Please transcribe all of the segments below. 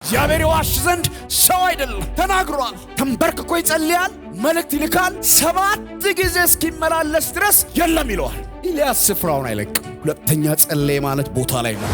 እግዚአብሔር ይዋሽ ዘንድ ሰው አይደለም፣ ተናግሯል። ተንበርክኮ ይጸልያል፣ መልእክት ይልካል። 7 ጊዜ እስኪመላለስ ድረስ የለም ይለዋል። ኤልያስ ስፍራውን አይለቅም። ሁለተኛ ጸለይ ማለት ቦታ ላይ ነው።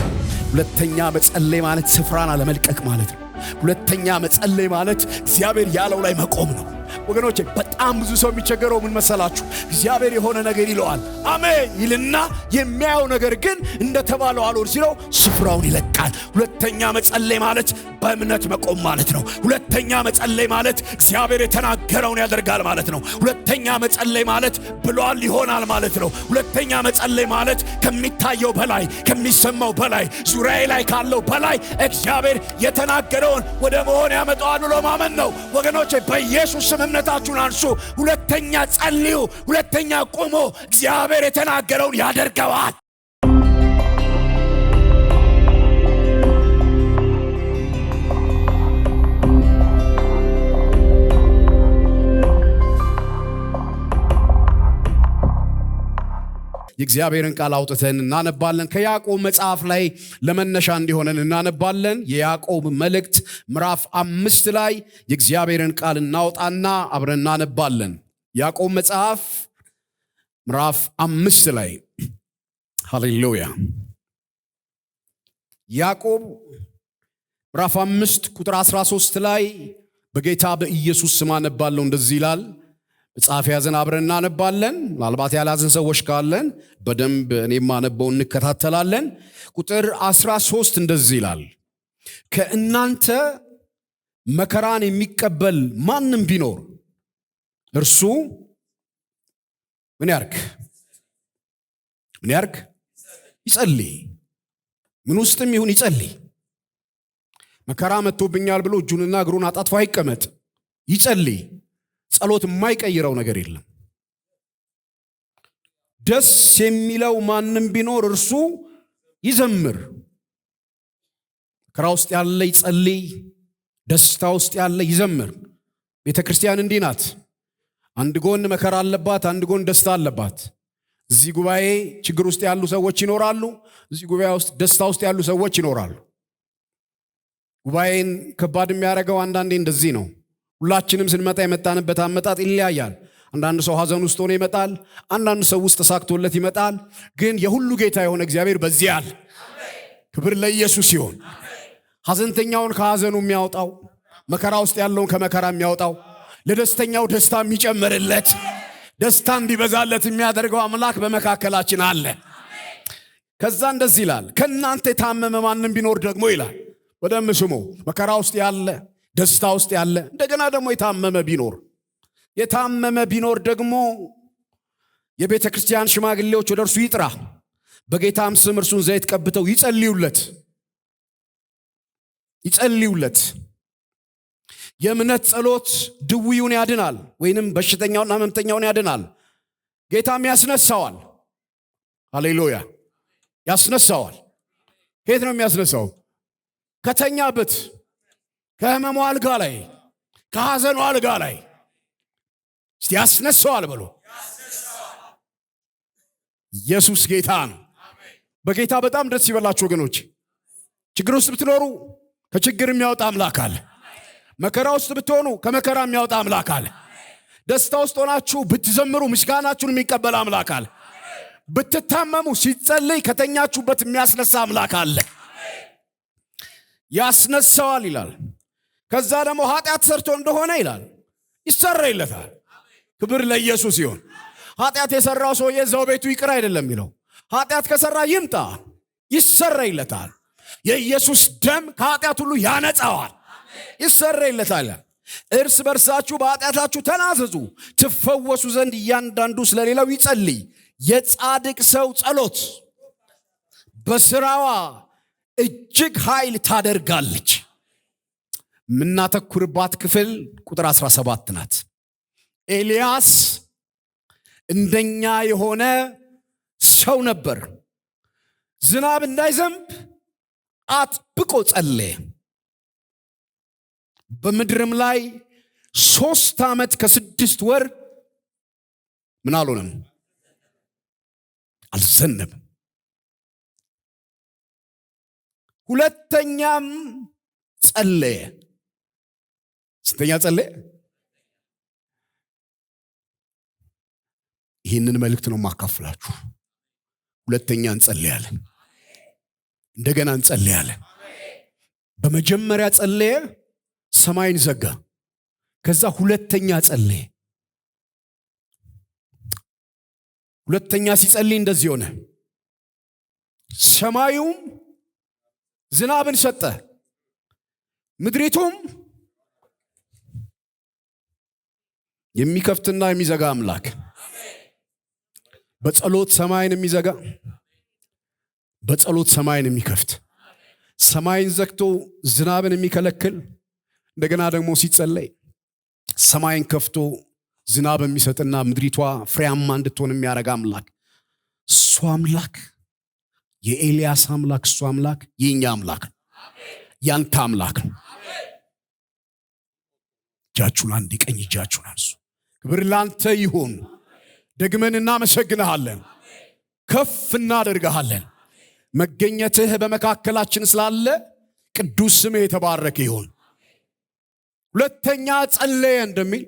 ሁለተኛ መጸለይ ማለት ስፍራን አለመልቀቅ ማለት ነው። ሁለተኛ መጸለይ ማለት እግዚአብሔር ያለው ላይ መቆም ነው። ወገኖቼ በጣም ብዙ ሰው የሚቸገረው ምን መሰላችሁ? እግዚአብሔር የሆነ ነገር ይለዋል፣ አሜን ይልና የሚያየው ነገር ግን እንደተባለው አልሆን ሲለው ስፍራውን ይለቃል። ሁለተኛ መጸለይ ማለት በእምነት መቆም ማለት ነው። ሁለተኛ መጸለይ ማለት እግዚአብሔር የተናገረውን ያደርጋል ማለት ነው። ሁለተኛ መጸለይ ማለት ብሏል ይሆናል ማለት ነው። ሁለተኛ መጸለይ ማለት ከሚታየው በላይ ከሚሰማው በላይ ዙሪያዬ ላይ ካለው በላይ እግዚአብሔር የተናገረውን ወደ መሆን ያመጣዋል ብሎ ማመን ነው። ወገኖቼ በኢየሱስ ስም እምነታችሁን አንሱ። ሁለተኛ ጸልዩ። ሁለተኛ ቆሞ እግዚአብሔር የተናገረውን ያደርገዋል። የእግዚአብሔርን ቃል አውጥተን እናነባለን። ከያዕቆብ መጽሐፍ ላይ ለመነሻ እንዲሆነን እናነባለን። የያዕቆብ መልእክት ምዕራፍ 5 ላይ የእግዚአብሔርን ቃል እናውጣና አብረን እናነባለን። ያዕቆብ መጽሐፍ ምዕራፍ 5 ላይ ሃሌሉያ። ያዕቆብ ምዕራፍ 5 ቁጥር 13 ላይ በጌታ በኢየሱስ ስም አነባለሁ። እንደዚህ ይላል። መጽሐፍ ያዘን አብረን እናነባለን። ምናልባት ያላዝን ሰዎች ካለን በደንብ እኔም አነበው እንከታተላለን። ቁጥር 13 እንደዚህ ይላል። ከእናንተ መከራን የሚቀበል ማንም ቢኖር እርሱ ምን ያርግ? ይጸልይ። ምን ውስጥም ይሁን ይጸልይ። መከራ መጥቶብኛል ብሎ እጁንና እግሩን አጣጥፎ አይቀመጥ፣ ይጸልይ። ጸሎት የማይቀይረው ነገር የለም። ደስ የሚለው ማንም ቢኖር እርሱ ይዘምር። መከራ ውስጥ ያለ ይጸልይ፣ ደስታ ውስጥ ያለ ይዘምር። ቤተ ክርስቲያን እንዲህ ናት። አንድ ጎን መከራ አለባት፣ አንድ ጎን ደስታ አለባት። እዚህ ጉባኤ ችግር ውስጥ ያሉ ሰዎች ይኖራሉ፣ እዚህ ጉባኤ ውስጥ ደስታ ውስጥ ያሉ ሰዎች ይኖራሉ። ጉባኤን ከባድ የሚያደርገው አንዳንዴ እንደዚህ ነው። ሁላችንም ስንመጣ የመጣንበት አመጣጥ ይለያያል። አንዳንድ ሰው ሐዘን ውስጥ ሆኖ ይመጣል፣ አንዳንድ ሰው ውስጥ ተሳክቶለት ይመጣል። ግን የሁሉ ጌታ የሆነ እግዚአብሔር በዚህ አለ። ክብር ለኢየሱስ ይሁን። ሐዘንተኛውን ከሐዘኑ የሚያወጣው፣ መከራ ውስጥ ያለውን ከመከራ የሚያወጣው፣ ለደስተኛው ደስታ የሚጨምርለት፣ ደስታ እንዲበዛለት የሚያደርገው አምላክ በመካከላችን አለ። ከዛ እንደዚህ ይላል፣ ከእናንተ የታመመ ማንም ቢኖር ደግሞ ይላል። በደም ስሙ። መከራ ውስጥ ያለ፣ ደስታ ውስጥ ያለ፣ እንደገና ደግሞ የታመመ ቢኖር ደግሞ የቤተ ክርስቲያን ሽማግሌዎች ወደ እርሱ ይጥራ፣ በጌታም ስም እርሱን ዘይት ቀብተው ይጸልዩለት። የእምነት ጸሎት ድውዩን ያድናል፣ ወይንም በሽተኛውና ሕመምተኛውን ያድናል። ጌታም ያስነሳዋል። ሃሌሉያ። ያስነሳዋል። ከየት ነው የሚያስነሳው? ከተኛበት ከህመሙ አልጋ ላይ፣ ከሐዘኑ አልጋ ላይ እስቲ ያስነሳዋል ብሎ። ኢየሱስ ጌታ ነው። በጌታ በጣም ደስ ይበላችሁ ወገኖች። ችግር ውስጥ ብትኖሩ ከችግር የሚያወጣ አምላክ አለ። መከራ ውስጥ ብትሆኑ ከመከራ የሚያወጣ አምላክ አለ። ደስታ ውስጥ ሆናችሁ ብትዘምሩ ምስጋናችሁን የሚቀበል አምላክ አለ። ብትታመሙ ሲጸልይ ከተኛችሁበት የሚያስነሳ አምላክ አለ። ያስነሳዋል ይላል። ከዛ ደግሞ ኃጢአት ሰርቶ እንደሆነ ይላል ይሰረይለታል። ክብር ለኢየሱስ ይሁን። ኃጢአት የሰራው ሰውዬ እዛው ቤቱ ይቅር አይደለም የሚለው። ኃጢአት ከሰራ ይምጣ፣ ይሰረይለታል። የኢየሱስ ደም ከኃጢአት ሁሉ ያነጻዋል፣ ይሰረይለታል። እርስ በርሳችሁ በኃጢአታችሁ ተናዘዙ ትፈወሱ ዘንድ እያንዳንዱ ስለሌላው ይጸልይ። የጻድቅ ሰው ጸሎት በስራዋ እጅግ ኃይል ታደርጋለች። ምናተኩርባት ክፍል ቁጥር 17 ናት። ኤልያስ እንደኛ የሆነ ሰው ነበር። ዝናብ እንዳይዘንብ አጥብቆ ጸለየ። በምድርም ላይ 3 ዓመት ከ6 ወር ምን አልሆነም? አልዘነበም። ሁለተኛም ጸለየ። ስተኛ ጸለየ። ይህንን መልእክት ነው ማካፈላችሁ። ሁለተኛ እንጸልያለን። እንደገና እንጸልያለን። በመጀመሪያ ጸለየ፣ ሰማይን ዘጋ። ከዛ ሁለተኛ ጸለየ። ሁለተኛ ሲጸልይ እንደዚህ ሆነ። ሰማዩም ዝናብን ሰጠ፣ ምድሪቱም የሚከፍትና የሚዘጋ አምላክ በጸሎት ሰማይን የሚዘጋ በጸሎት ሰማይን የሚከፍት ሰማይን ዘግቶ ዝናብን የሚከለክል እንደገና ደግሞ ሲጸለይ ሰማይን ከፍቶ ዝናብ የሚሰጥና ምድሪቷ ፍሬያማ እንድትሆን የሚያረጋ አምላክ እሱ አምላክ የኤልያስ አምላክ እሱ አምላክ የኛ አምላክ ያንተ አምላክ እጃችሁን አንድ ቀኝ እጃችሁን አንሱ። ክብር ላንተ ይሁን። ደግመን እናመሰግንሃለን፣ ከፍ እናደርግሃለን። መገኘትህ በመካከላችን ስላለ ቅዱስ ስምህ የተባረከ ይሁን። ሁለተኛ ጸለየ እንደሚል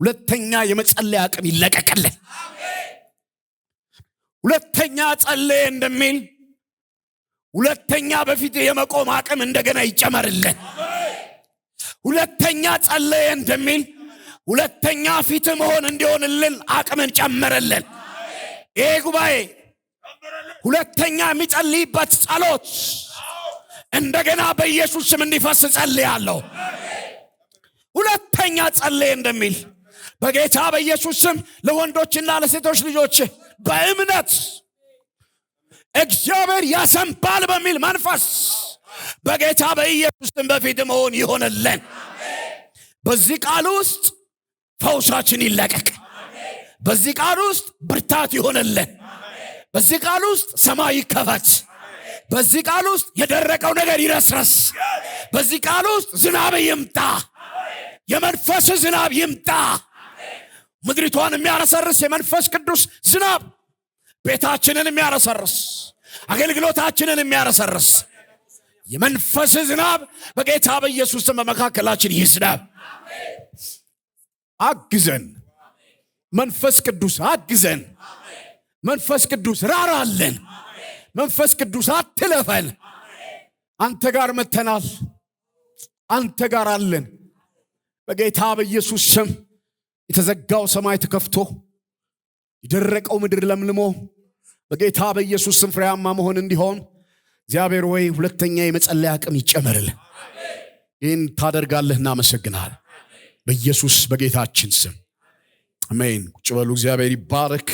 ሁለተኛ የመጸለይ አቅም ይለቀቅልን። ሁለተኛ ጸለየ እንደሚል ሁለተኛ በፊት የመቆም አቅም እንደገና ይጨመርልን። ሁለተኛ ጸለየ እንደሚል ሁለተኛ ፊት መሆን እንዲሆንልን አቅምን ጨመረልን። ይሄ ጉባኤ ሁለተኛ የሚጸልይበት ጸሎት እንደገና በኢየሱስ ስም እንዲፈስ ጸልያለሁ። ሁለተኛ ጸለየ እንደሚል በጌታ በኢየሱስ ስም ለወንዶችና ለሴቶች ልጆች በእምነት እግዚአብሔር ያሰንባል በሚል መንፈስ በጌታ በኢየሱስ ስም በፊት መሆን ይሆንልን። በዚህ ቃል ውስጥ ፈውሳችን ይለቀቅ። በዚህ ቃል ውስጥ ብርታት ይሆንልን። በዚህ ቃል ውስጥ ሰማይ ይከፈት። በዚህ ቃል ውስጥ የደረቀው ነገር ይረስረስ። በዚህ ቃል ውስጥ ዝናብ ይምጣ። የመንፈስ ዝናብ ይምጣ። ምድሪቷን የሚያረሰርስ የመንፈስ ቅዱስ ዝናብ ቤታችንን የሚያረሰርስ አገልግሎታችንን የሚያረሰርስ የመንፈስ ዝናብ በጌታ በኢየሱስ ስም በመካከላችን ይዝናብ። አግዘን መንፈስ ቅዱስ አግዘን። መንፈስ ቅዱስ ራራለን። መንፈስ ቅዱስ አትለፈን። አንተ ጋር መተናል። አንተ ጋር አለን። በጌታ በኢየሱስ ስም የተዘጋው ሰማይ ተከፍቶ የደረቀው ምድር ለምልሞ በጌታ በኢየሱስ ስም ፍሬያማ መሆን እንዲሆን እግዚአብሔር ወይ ሁለተኛ የመጸለይ አቅም ይጨመርልን። ይህን ታደርጋለህ፣ እናመሰግናለን። በኢየሱስ በጌታችን ስም አሜን። ቁጭ በሉ። እግዚአብሔር ይባረክ።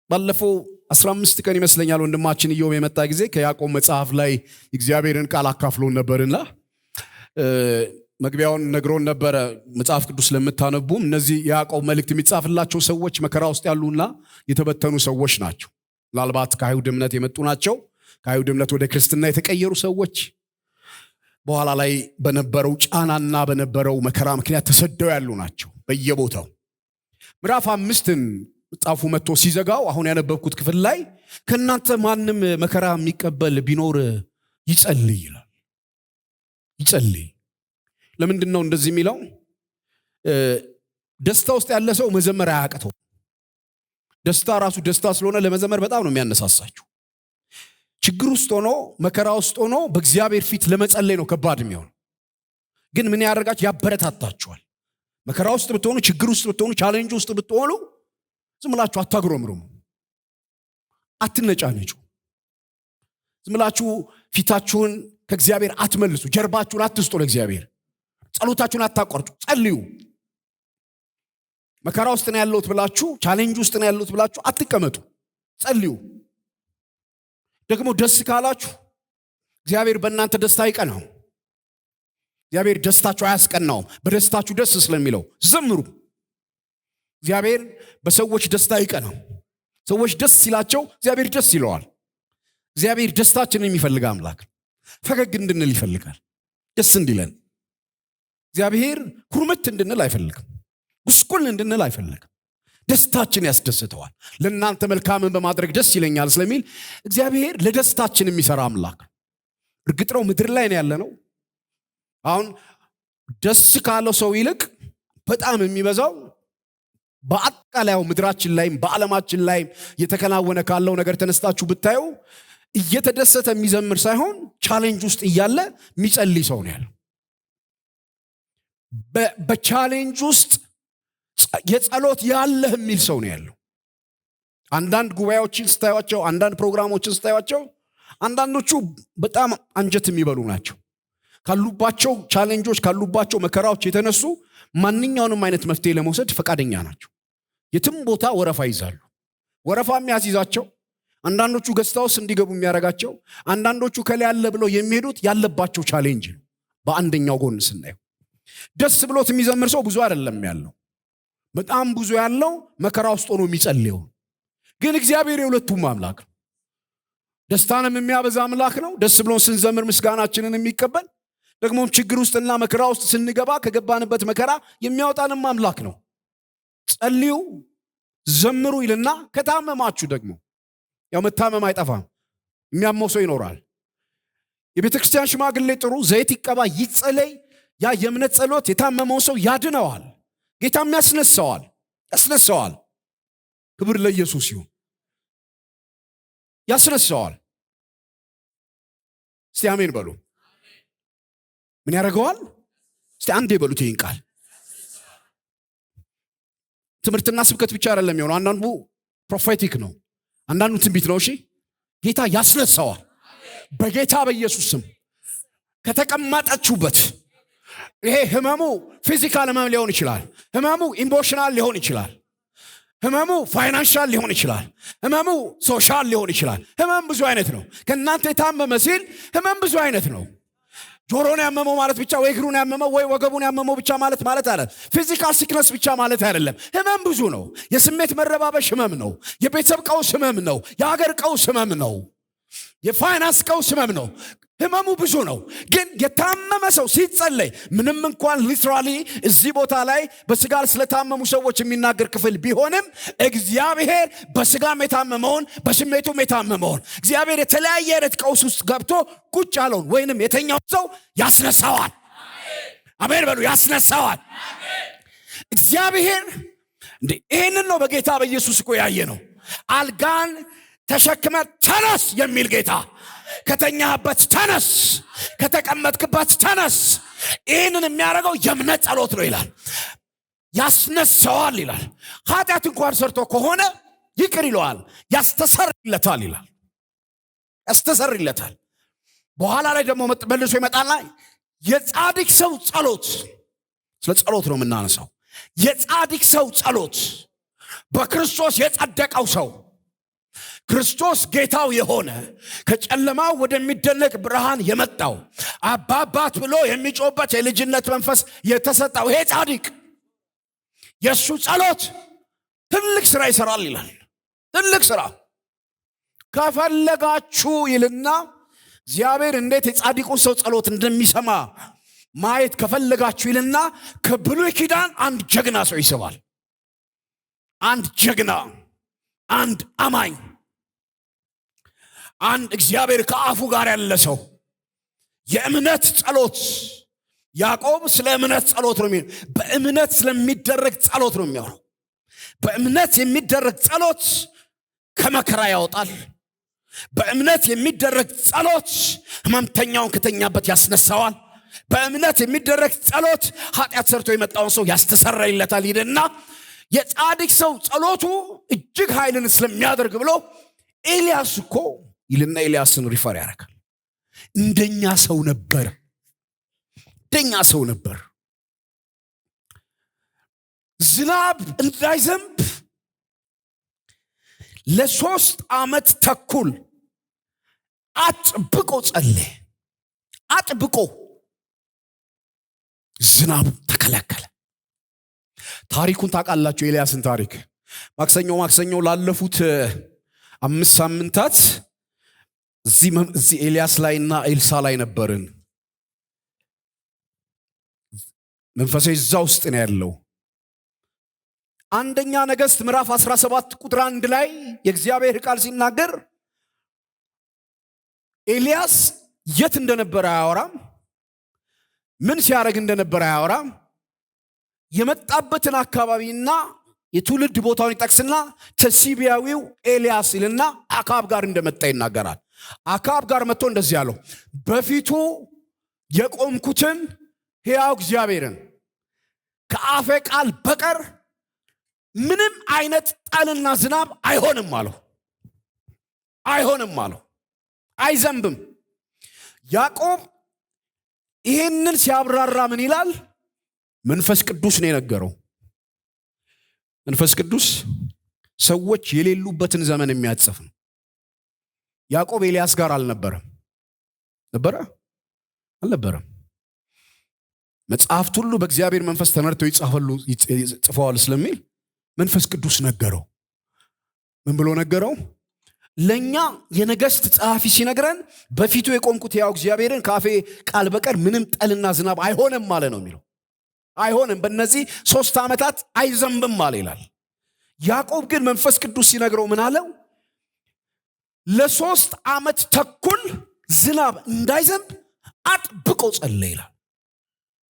ባለፈው 15 ቀን ይመስለኛል ወንድማችን ኢዮብ የመጣ ጊዜ ከያዕቆብ መጽሐፍ ላይ እግዚአብሔርን ቃል አካፍሎን ነበርና መግቢያውን ነግሮን ነበረ። መጽሐፍ ቅዱስ ለምታነቡም እነዚህ ያዕቆብ መልእክት የሚጻፍላቸው ሰዎች መከራ ውስጥ ያሉና የተበተኑ ሰዎች ናቸው። ምናልባት ከአይሁድ እምነት የመጡ ናቸው። ከአይሁድ እምነት ወደ ክርስትና የተቀየሩ ሰዎች በኋላ ላይ በነበረው ጫናና በነበረው መከራ ምክንያት ተሰደው ያሉ ናቸው በየቦታው። ምዕራፍ 5ን መጽሐፉ መጥቶ ሲዘጋው አሁን ያነበብኩት ክፍል ላይ ከናንተ ማንም መከራ የሚቀበል ቢኖር ይጸልይ ይላል። ይጸልይ። ለምንድን ነው እንደዚህ የሚለው? ደስታ ውስጥ ያለ ሰው መዘመር አያቅተው። ደስታ ራሱ ደስታ ስለሆነ ለመዘመር በጣም ነው የሚያነሳሳችሁ። ችግር ውስጥ ሆኖ መከራ ውስጥ ሆኖ በእግዚአብሔር ፊት ለመጸለይ ነው ከባድ የሚሆን። ግን ምን ያደርጋችሁ? ያበረታታችኋል። መከራ ውስጥ ብትሆኑ፣ ችግር ውስጥ ብትሆኑ፣ ቻሌንጅ ውስጥ ብትሆኑ ዝም ብላችሁ አታግሮምሩም፣ አትነጫነጩ። ዝም ብላችሁ ፊታችሁን ከእግዚአብሔር አትመልሱ፣ ጀርባችሁን አትስጡ ለእግዚአብሔር። ጸሎታችሁን አታቋርጡ፣ ጸልዩ። መከራ ውስጥ ነው ያለሁት ብላችሁ፣ ቻሌንጅ ውስጥ ነው ያለሁት ብላችሁ አትቀመጡ፣ ጸልዩ። ደግሞ ደስ ካላችሁ እግዚአብሔር በእናንተ ደስታ አይቀናው። እግዚአብሔር ደስታችሁ አያስቀናውም። በደስታችሁ ደስ ስለሚለው ዘምሩ። እግዚአብሔር በሰዎች ደስታ አይቀናው። ሰዎች ደስ ሲላቸው እግዚአብሔር ደስ ይለዋል። እግዚአብሔር ደስታችንን የሚፈልግ አምላክ፣ ፈገግ እንድንል ይፈልጋል፣ ደስ እንዲለን። እግዚአብሔር ኩርምት እንድንል አይፈልግም፣ ጉስቁል እንድንል አይፈልግም። ደስታችን ያስደስተዋል። ለእናንተ መልካምን በማድረግ ደስ ይለኛል ስለሚል እግዚአብሔር ለደስታችን የሚሰራ አምላክ ነው። እርግጥ ነው ምድር ላይ ነው ያለነው። አሁን ደስ ካለው ሰው ይልቅ በጣም የሚበዛው በአጠቃላዩ ምድራችን ላይም በዓለማችን ላይም የተከናወነ ካለው ነገር ተነስታችሁ ብታዩ እየተደሰተ የሚዘምር ሳይሆን ቻሌንጅ ውስጥ እያለ የሚጸልይ ሰው ነው ያለው። በቻሌንጅ ውስጥ የጸሎት ያለህ የሚል ሰው ነው ያለው። አንዳንድ ጉባኤዎችን ስታዩቸው፣ አንዳንድ ፕሮግራሞችን ስታዩቸው አንዳንዶቹ በጣም አንጀት የሚበሉ ናቸው። ካሉባቸው ቻሌንጆች ካሉባቸው መከራዎች የተነሱ ማንኛውንም አይነት መፍትሄ ለመውሰድ ፈቃደኛ ናቸው። የትም ቦታ ወረፋ ይዛሉ። ወረፋ የሚያስይዛቸው አንዳንዶቹ ገስታውስ እንዲገቡ የሚያረጋቸው፣ አንዳንዶቹ ከላይ ያለ ብለው የሚሄዱት ያለባቸው ቻሌንጅ ነው። በአንደኛው ጎን ስናየው ደስ ብሎት የሚዘምር ሰው ብዙ አይደለም ያለው። በጣም ብዙ ያለው መከራ ውስጥ ሆኖ የሚጸልየው። ግን እግዚአብሔር የሁለቱም አምላክ ነው። ደስታንም የሚያበዛ አምላክ ነው። ደስ ብሎን ስንዘምር ምስጋናችንን የሚቀበል፣ ደግሞም ችግር ውስጥና መከራ ውስጥ ስንገባ ከገባንበት መከራ የሚያወጣንም አምላክ ነው። ጸልዩ ዘምሩ ይልና ከታመማችሁ ደግሞ ያው መታመም አይጠፋም፣ የሚያመው ሰው ይኖራል። የቤተ ክርስቲያን ሽማግሌ ጥሩ፣ ዘይት ይቀባ፣ ይጸለይ። ያ የእምነት ጸሎት የታመመው ሰው ያድነዋል፣ ጌታም ያስነሳዋል። ክብር ለኢየሱስ ይሁን። ያስነሳዋል። እስቲ አሜን በሉ። ምን ያደርገዋል? እስቲ አንዴ በሉት ይህን ቃል። ትምህርትና ስብከት ብቻ አይደለም የሚሆነው። አንዳንዱ ፕሮፌቲክ ነው፣ አንዳንዱ ትንቢት ነው። እሺ ጌታ ያስነሳዋል በጌታ በኢየሱስ ስም። ከተቀመጣችሁበት ይሄ ህመሙ ፊዚካል ህመም ሊሆን ይችላል፣ ህመሙ ኢሞሽናል ሊሆን ይችላል፣ ህመሙ ፋይናንሻል ሊሆን ይችላል፣ ህመሙ ሶሻል ሊሆን ይችላል። ህመም ብዙ አይነት ነው። ከእናንተ የታመመ ሲል ህመም ብዙ አይነት ነው። ጆሮን ያመመው ማለት ብቻ ወይ እግሩን ያመመው ወይ ወገቡን ያመመው ብቻ ማለት አይደለም። ፊዚካል ሲክነስ ብቻ ማለት አይደለም። ህመም ብዙ ነው። የስሜት መረባበሽ ህመም ነው። የቤተሰብ ቀውስ ህመም ነው። የሀገር ቀውስ ህመም ነው። የፋይናንስ ቀውስ ህመም ነው። ህመሙ ብዙ ነው። ግን የታመመ ሰው ሲጸለይ ምንም እንኳን ሊትራሊ እዚህ ቦታ ላይ በስጋ ስለታመሙ ሰዎች የሚናገር ክፍል ቢሆንም እግዚአብሔር በስጋም የታመመውን በስሜቱም የታመመውን እግዚአብሔር የተለያየ አይነት ቀውስ ውስጥ ገብቶ ቁጭ ያለውን ወይንም የተኛው ሰው ያስነሳዋል። አሜን በሉ። ያስነሳዋል እግዚአብሔር። ይህንን ነው በጌታ በኢየሱስ እኮ ያየ ነው። አልጋን ተሸክመ ተነስ የሚል ጌታ፣ ከተኛበት ተነስ፣ ከተቀመጥክበት ተነስ። ይህንን የሚያደርገው የእምነት ጸሎት ነው ይላል። ያስነሳዋል ይላል። ኃጢአት እንኳን ሰርቶ ከሆነ ይቅር ይለዋል፣ ያስተሰርይለታል ይላል። ያስተሰርይለታል። በኋላ ላይ ደግሞ መልሶ ይመጣና የጻድቅ ሰው ጸሎት፣ ስለ ጸሎት ነው የምናነሳው። የጻድቅ ሰው ጸሎት፣ በክርስቶስ የጸደቀው ሰው፣ ክርስቶስ ጌታው የሆነ ከጨለማው ወደሚደነቅ ብርሃን የመጣው አባባት ብሎ የሚጮህበት የልጅነት መንፈስ የተሰጠው ይሄ ጻድቅ የሱ ጸሎት ትልቅ ስራ ይሰራል ይላል። ትልቅ ስራ ከፈለጋችሁ ይልና እግዚአብሔር እንዴት የጻድቁን ሰው ጸሎት እንደሚሰማ ማየት ከፈለጋችሁ ይልና ከብሉይ ኪዳን አንድ ጀግና ሰው ይስባል። አንድ ጀግና፣ አንድ አማኝ፣ አንድ እግዚአብሔር ከአፉ ጋር ያለ ሰው። የእምነት ጸሎት ያዕቆብ ስለ እምነት ጸሎት ነው የሚለው። በእምነት ስለሚደረግ ጸሎት ነው የሚያወራው። በእምነት የሚደረግ ጸሎት ከመከራ ያወጣል። በእምነት የሚደረግ ጸሎት ህመምተኛውን ከተኛበት ያስነሳዋል። በእምነት የሚደረግ ጸሎት ኃጢአት ሰርቶ የመጣውን ሰው ያስተሰርይለታል ይልና የጻድቅ ሰው ጸሎቱ እጅግ ኃይልን ስለሚያደርግ ብሎ ኤልያስ እኮ ይልና ኤልያስን ሪፈር ያደርጋል። እንደኛ ሰው ነበር፣ እንደኛ ሰው ነበር። ዝናብ እንዳይዘንብ ለ3 ዓመት ተኩል አጥብቆ ጸለየ። አጥብቆ ዝናቡ ተከለከለ። ታሪኩን ታውቃላችሁ፣ ኤልያስን ታሪክ። ማክሰኞ ላለፉት 5 ሳምንታት እዚህ ኤልያስ ላይና ኤልሳ ላይ ነበርን። መንፈሴ እዛ ውስጥ ነው ያለው። አንደኛ ነገሥት ምዕራፍ 17 ቁጥር 1 ላይ የእግዚአብሔር ቃል ሲናገር ኤልያስ የት እንደነበረ አያወራም፣ ምን ሲያደርግ እንደነበረ አያወራም። የመጣበትን አካባቢና የትውልድ ቦታውን ይጠቅስና ተሲቢያዊው ኤልያስ ይልና አካብ ጋር እንደመጣ ይናገራል። አካብ ጋር መጥቶ እንደዚህ ያለው በፊቱ የቆምኩትን ሕያው እግዚአብሔርን ከአፌ ቃል በቀር ምንም አይነት ጠልና ዝናብ አይሆንም አለው። አይሆንም አለው፣ አይዘንብም። ያዕቆብ ይህንን ሲያብራራ ምን ይላል? መንፈስ ቅዱስ ነው የነገረው። መንፈስ ቅዱስ ሰዎች የሌሉበትን ዘመን የሚያጽፍ ነው። ያዕቆብ ኤልያስ ጋር አልነበረም። ነበረ? አልነበረም። መጽሐፍት ሁሉ በእግዚአብሔር መንፈስ ተመርተው ይጽፈዋል ስለሚል መንፈስ ቅዱስ ነገረው። ምን ብሎ ነገረው? ለኛ የነገሥት ጸሐፊ ሲነግረን በፊቱ የቆምኩት ሕያው እግዚአብሔርን ከአፌ ቃል በቀር ምንም ጠልና ዝናብ አይሆንም ማለት ነው የሚለው። አይሆንም፣ በእነዚህ 3 ዓመታት አይዘንብም ማለት ይላል። ያዕቆብ ግን መንፈስ ቅዱስ ሲነግረው ምን አለው? ለ3 ዓመት ተኩል ዝናብ እንዳይዘንብ አጥብቆ ጸለየ ይላል።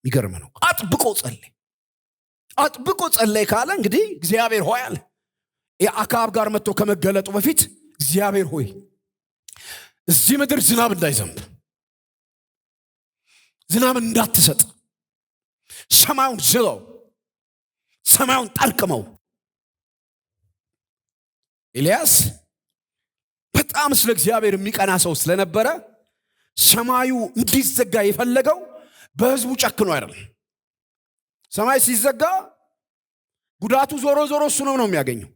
ይገርም ነው። አጥብቆ ጸለየ። አጥብቆ ጸለየ ካለ እንግዲህ እግዚአብሔር ሆይ አለ። የአካብ ጋር መጥቶ ከመገለጡ በፊት እግዚአብሔር ሆይ እዚህ ምድር ዝናብ እንዳይዘንብ፣ ዝናብ እንዳትሰጥ፣ ሰማዩን ዝጋው፣ ሰማዩን ጠርቅመው። ኤልያስ በጣም ስለ እግዚአብሔር የሚቀና ሰው ስለነበረ ሰማዩ እንዲዘጋ የፈለገው በህዝቡ ጨክኖ አይደለም። ሰማይ ሲዘጋ ጉዳቱ ዞሮ ዞሮ እሱ ነው የሚያገኘው።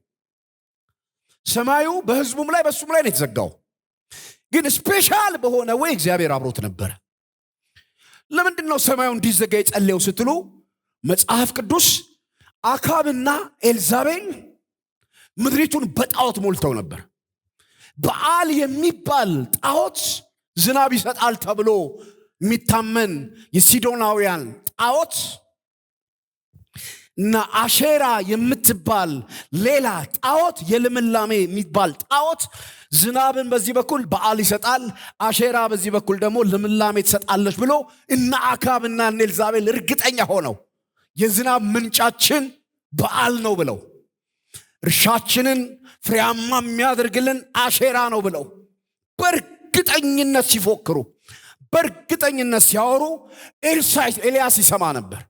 ሰማዩ በህዝቡም ላይ በሱም ላይ ነው የተዘጋው። ግን ስፔሻል በሆነ ወይ እግዚአብሔር አብሮት ነበር። ለምንድን ነው ሰማዩ እንዲዘጋ የጸለየው ስትሉ መጽሐፍ ቅዱስ አካብና ኤልዛቤል ምድሪቱን በጣዖት ሞልተው ነበር። በዓል የሚባል ጣዖት ዝናብ ይሰጣል ተብሎ የሚታመን የሲዶናውያን ጣዖት እና አሼራ የምትባል ሌላ ጣዖት፣ የልምላሜ የሚባል ጣዖት ዝናብን በዚህ በኩል በዓል ይሰጣል፣ አሼራ በዚህ በኩል ደግሞ ልምላሜ ትሰጣለች ብሎ እና አካብና ኤልዛቤል እርግጠኛ ሆነው የዝናብ ምንጫችን በዓል ነው ብለው እርሻችንን ፍሬያማ የሚያደርግልን አሼራ ነው ብለው በእርግጠኝነት ሲፎክሩ፣ በእርግጠኝነት ሲያወሩ ኤልያስ ይሰማ ነበር።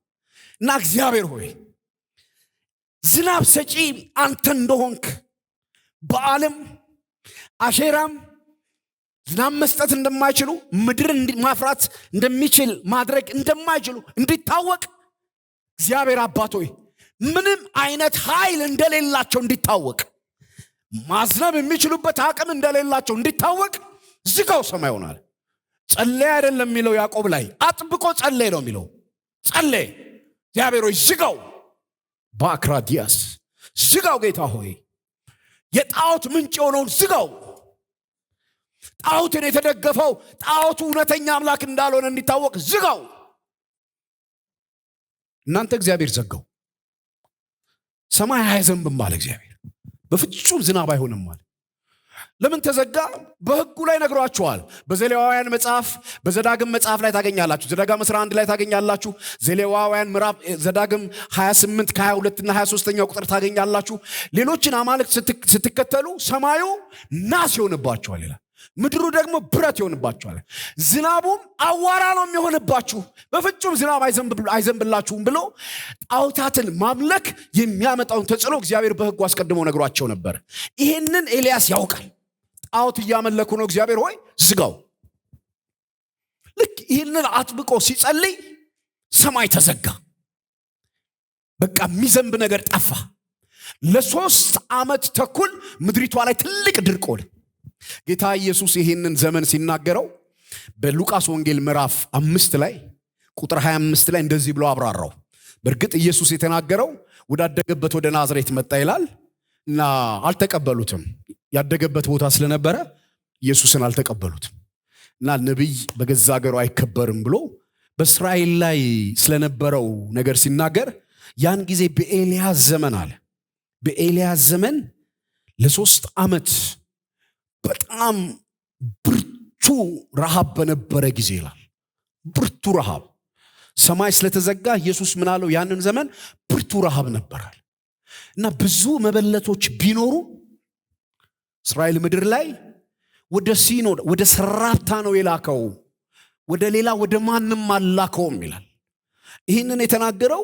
እና እግዚአብሔር ሆይ ዝናብ ሰጪ አንተ እንደሆንክ በዓለም አሼራም ዝናብ መስጠት እንደማይችሉ፣ ምድርን ማፍራት እንደሚችል ማድረግ እንደማይችሉ እንዲታወቅ እግዚአብሔር አባት ሆይ ምንም አይነት ኃይል እንደሌላቸው እንዲታወቅ፣ ማዝነብ የሚችሉበት አቅም እንደሌላቸው እንዲታወቅ ዝጋው ሰማዩን አለ። ጸለየ አይደለም የሚለው ያዕቆብ ላይ አጥብቆ ጸለየ ነው የሚለው። ጸለየ። እግዚአብሔር ሆይ ዝጋው፣ በአክራዲያስ ዝጋው፣ ጌታ ሆይ የጣዖት ምንጭ የሆነውን ዝጋው። ጣዖትን የተደገፈው ጣዖቱ እውነተኛ አምላክ እንዳልሆነ እንዲታወቅ ዝጋው። እናንተ እግዚአብሔር ዘጋው። ሰማይ አይዘንብም አለ እግዚአብሔር። በፍጹም ዝናብ አይሆንም አለ። ለምን ተዘጋ? በሕጉ ላይ ነግሯቸዋል። በዘሌዋውያን መጽሐፍ በዘዳግም መጽሐፍ ላይ ታገኛላችሁ። ዘዳግም 11 ላይ ታገኛላችሁ። ዘሌዋውያን ምዕራፍ ዘዳግም 28 ከ22 እና 23ኛው ቁጥር ታገኛላችሁ። ሌሎችን አማልክት ስትከተሉ ሰማዩ ናስ ይሆንባችኋል ይላል፣ ምድሩ ደግሞ ብረት ይሆንባችኋል፣ ዝናቡም አዋራ ነው የሚሆንባችሁ፣ በፍጹም ዝናብ አይዘንብላችሁም ብሎ ጣዖታትን ማምለክ የሚያመጣውን ተጽዕኖ እግዚአብሔር በሕጉ አስቀድሞ ነግሯቸው ነበር። ይሄንን ኤልያስ ያውቃል። ጣዖት እያመለኩ ነው፣ እግዚአብሔር ሆይ ዝጋው። ልክ ይህንን አጥብቆ ሲጸልይ ሰማይ ተዘጋ። በቃ የሚዘንብ ነገር ጠፋ። ለ3 ዓመት ተኩል ምድሪቷ ላይ ትልቅ ድርቅ ሆነ። ጌታ ኢየሱስ ይህንን ዘመን ሲናገረው በሉቃስ ወንጌል ምዕራፍ 5 ላይ ቁጥር 25 ላይ እንደዚህ ብሎ አብራራው። በእርግጥ ኢየሱስ የተናገረው ወዳደገበት ወደ ናዝሬት መጣ ይላል እና አልተቀበሉትም። ያደገበት ቦታ ስለነበረ ኢየሱስን አልተቀበሉትም እና ነቢይ በገዛ ሀገሩ አይከበርም ብሎ በእስራኤል ላይ ስለነበረው ነገር ሲናገር ያን ጊዜ በኤልያስ ዘመን አለ በኤልያስ ዘመን ለ3 ዓመት በጣም ብርቱ ረሃብ በነበረ ጊዜ ይላል። ብርቱ ረሃብ ሰማይ ስለተዘጋ ኢየሱስ ምን አለው? ያንን ዘመን ብርቱ ረሃብ ነበራል እና ብዙ መበለቶች ቢኖሩ እስራኤል ምድር ላይ ወደ ሲኖድ ወደ ሰራፕታ ነው የላከው፣ ወደ ሌላ ወደ ማንም አላከውም ይላል። ይህንን የተናገረው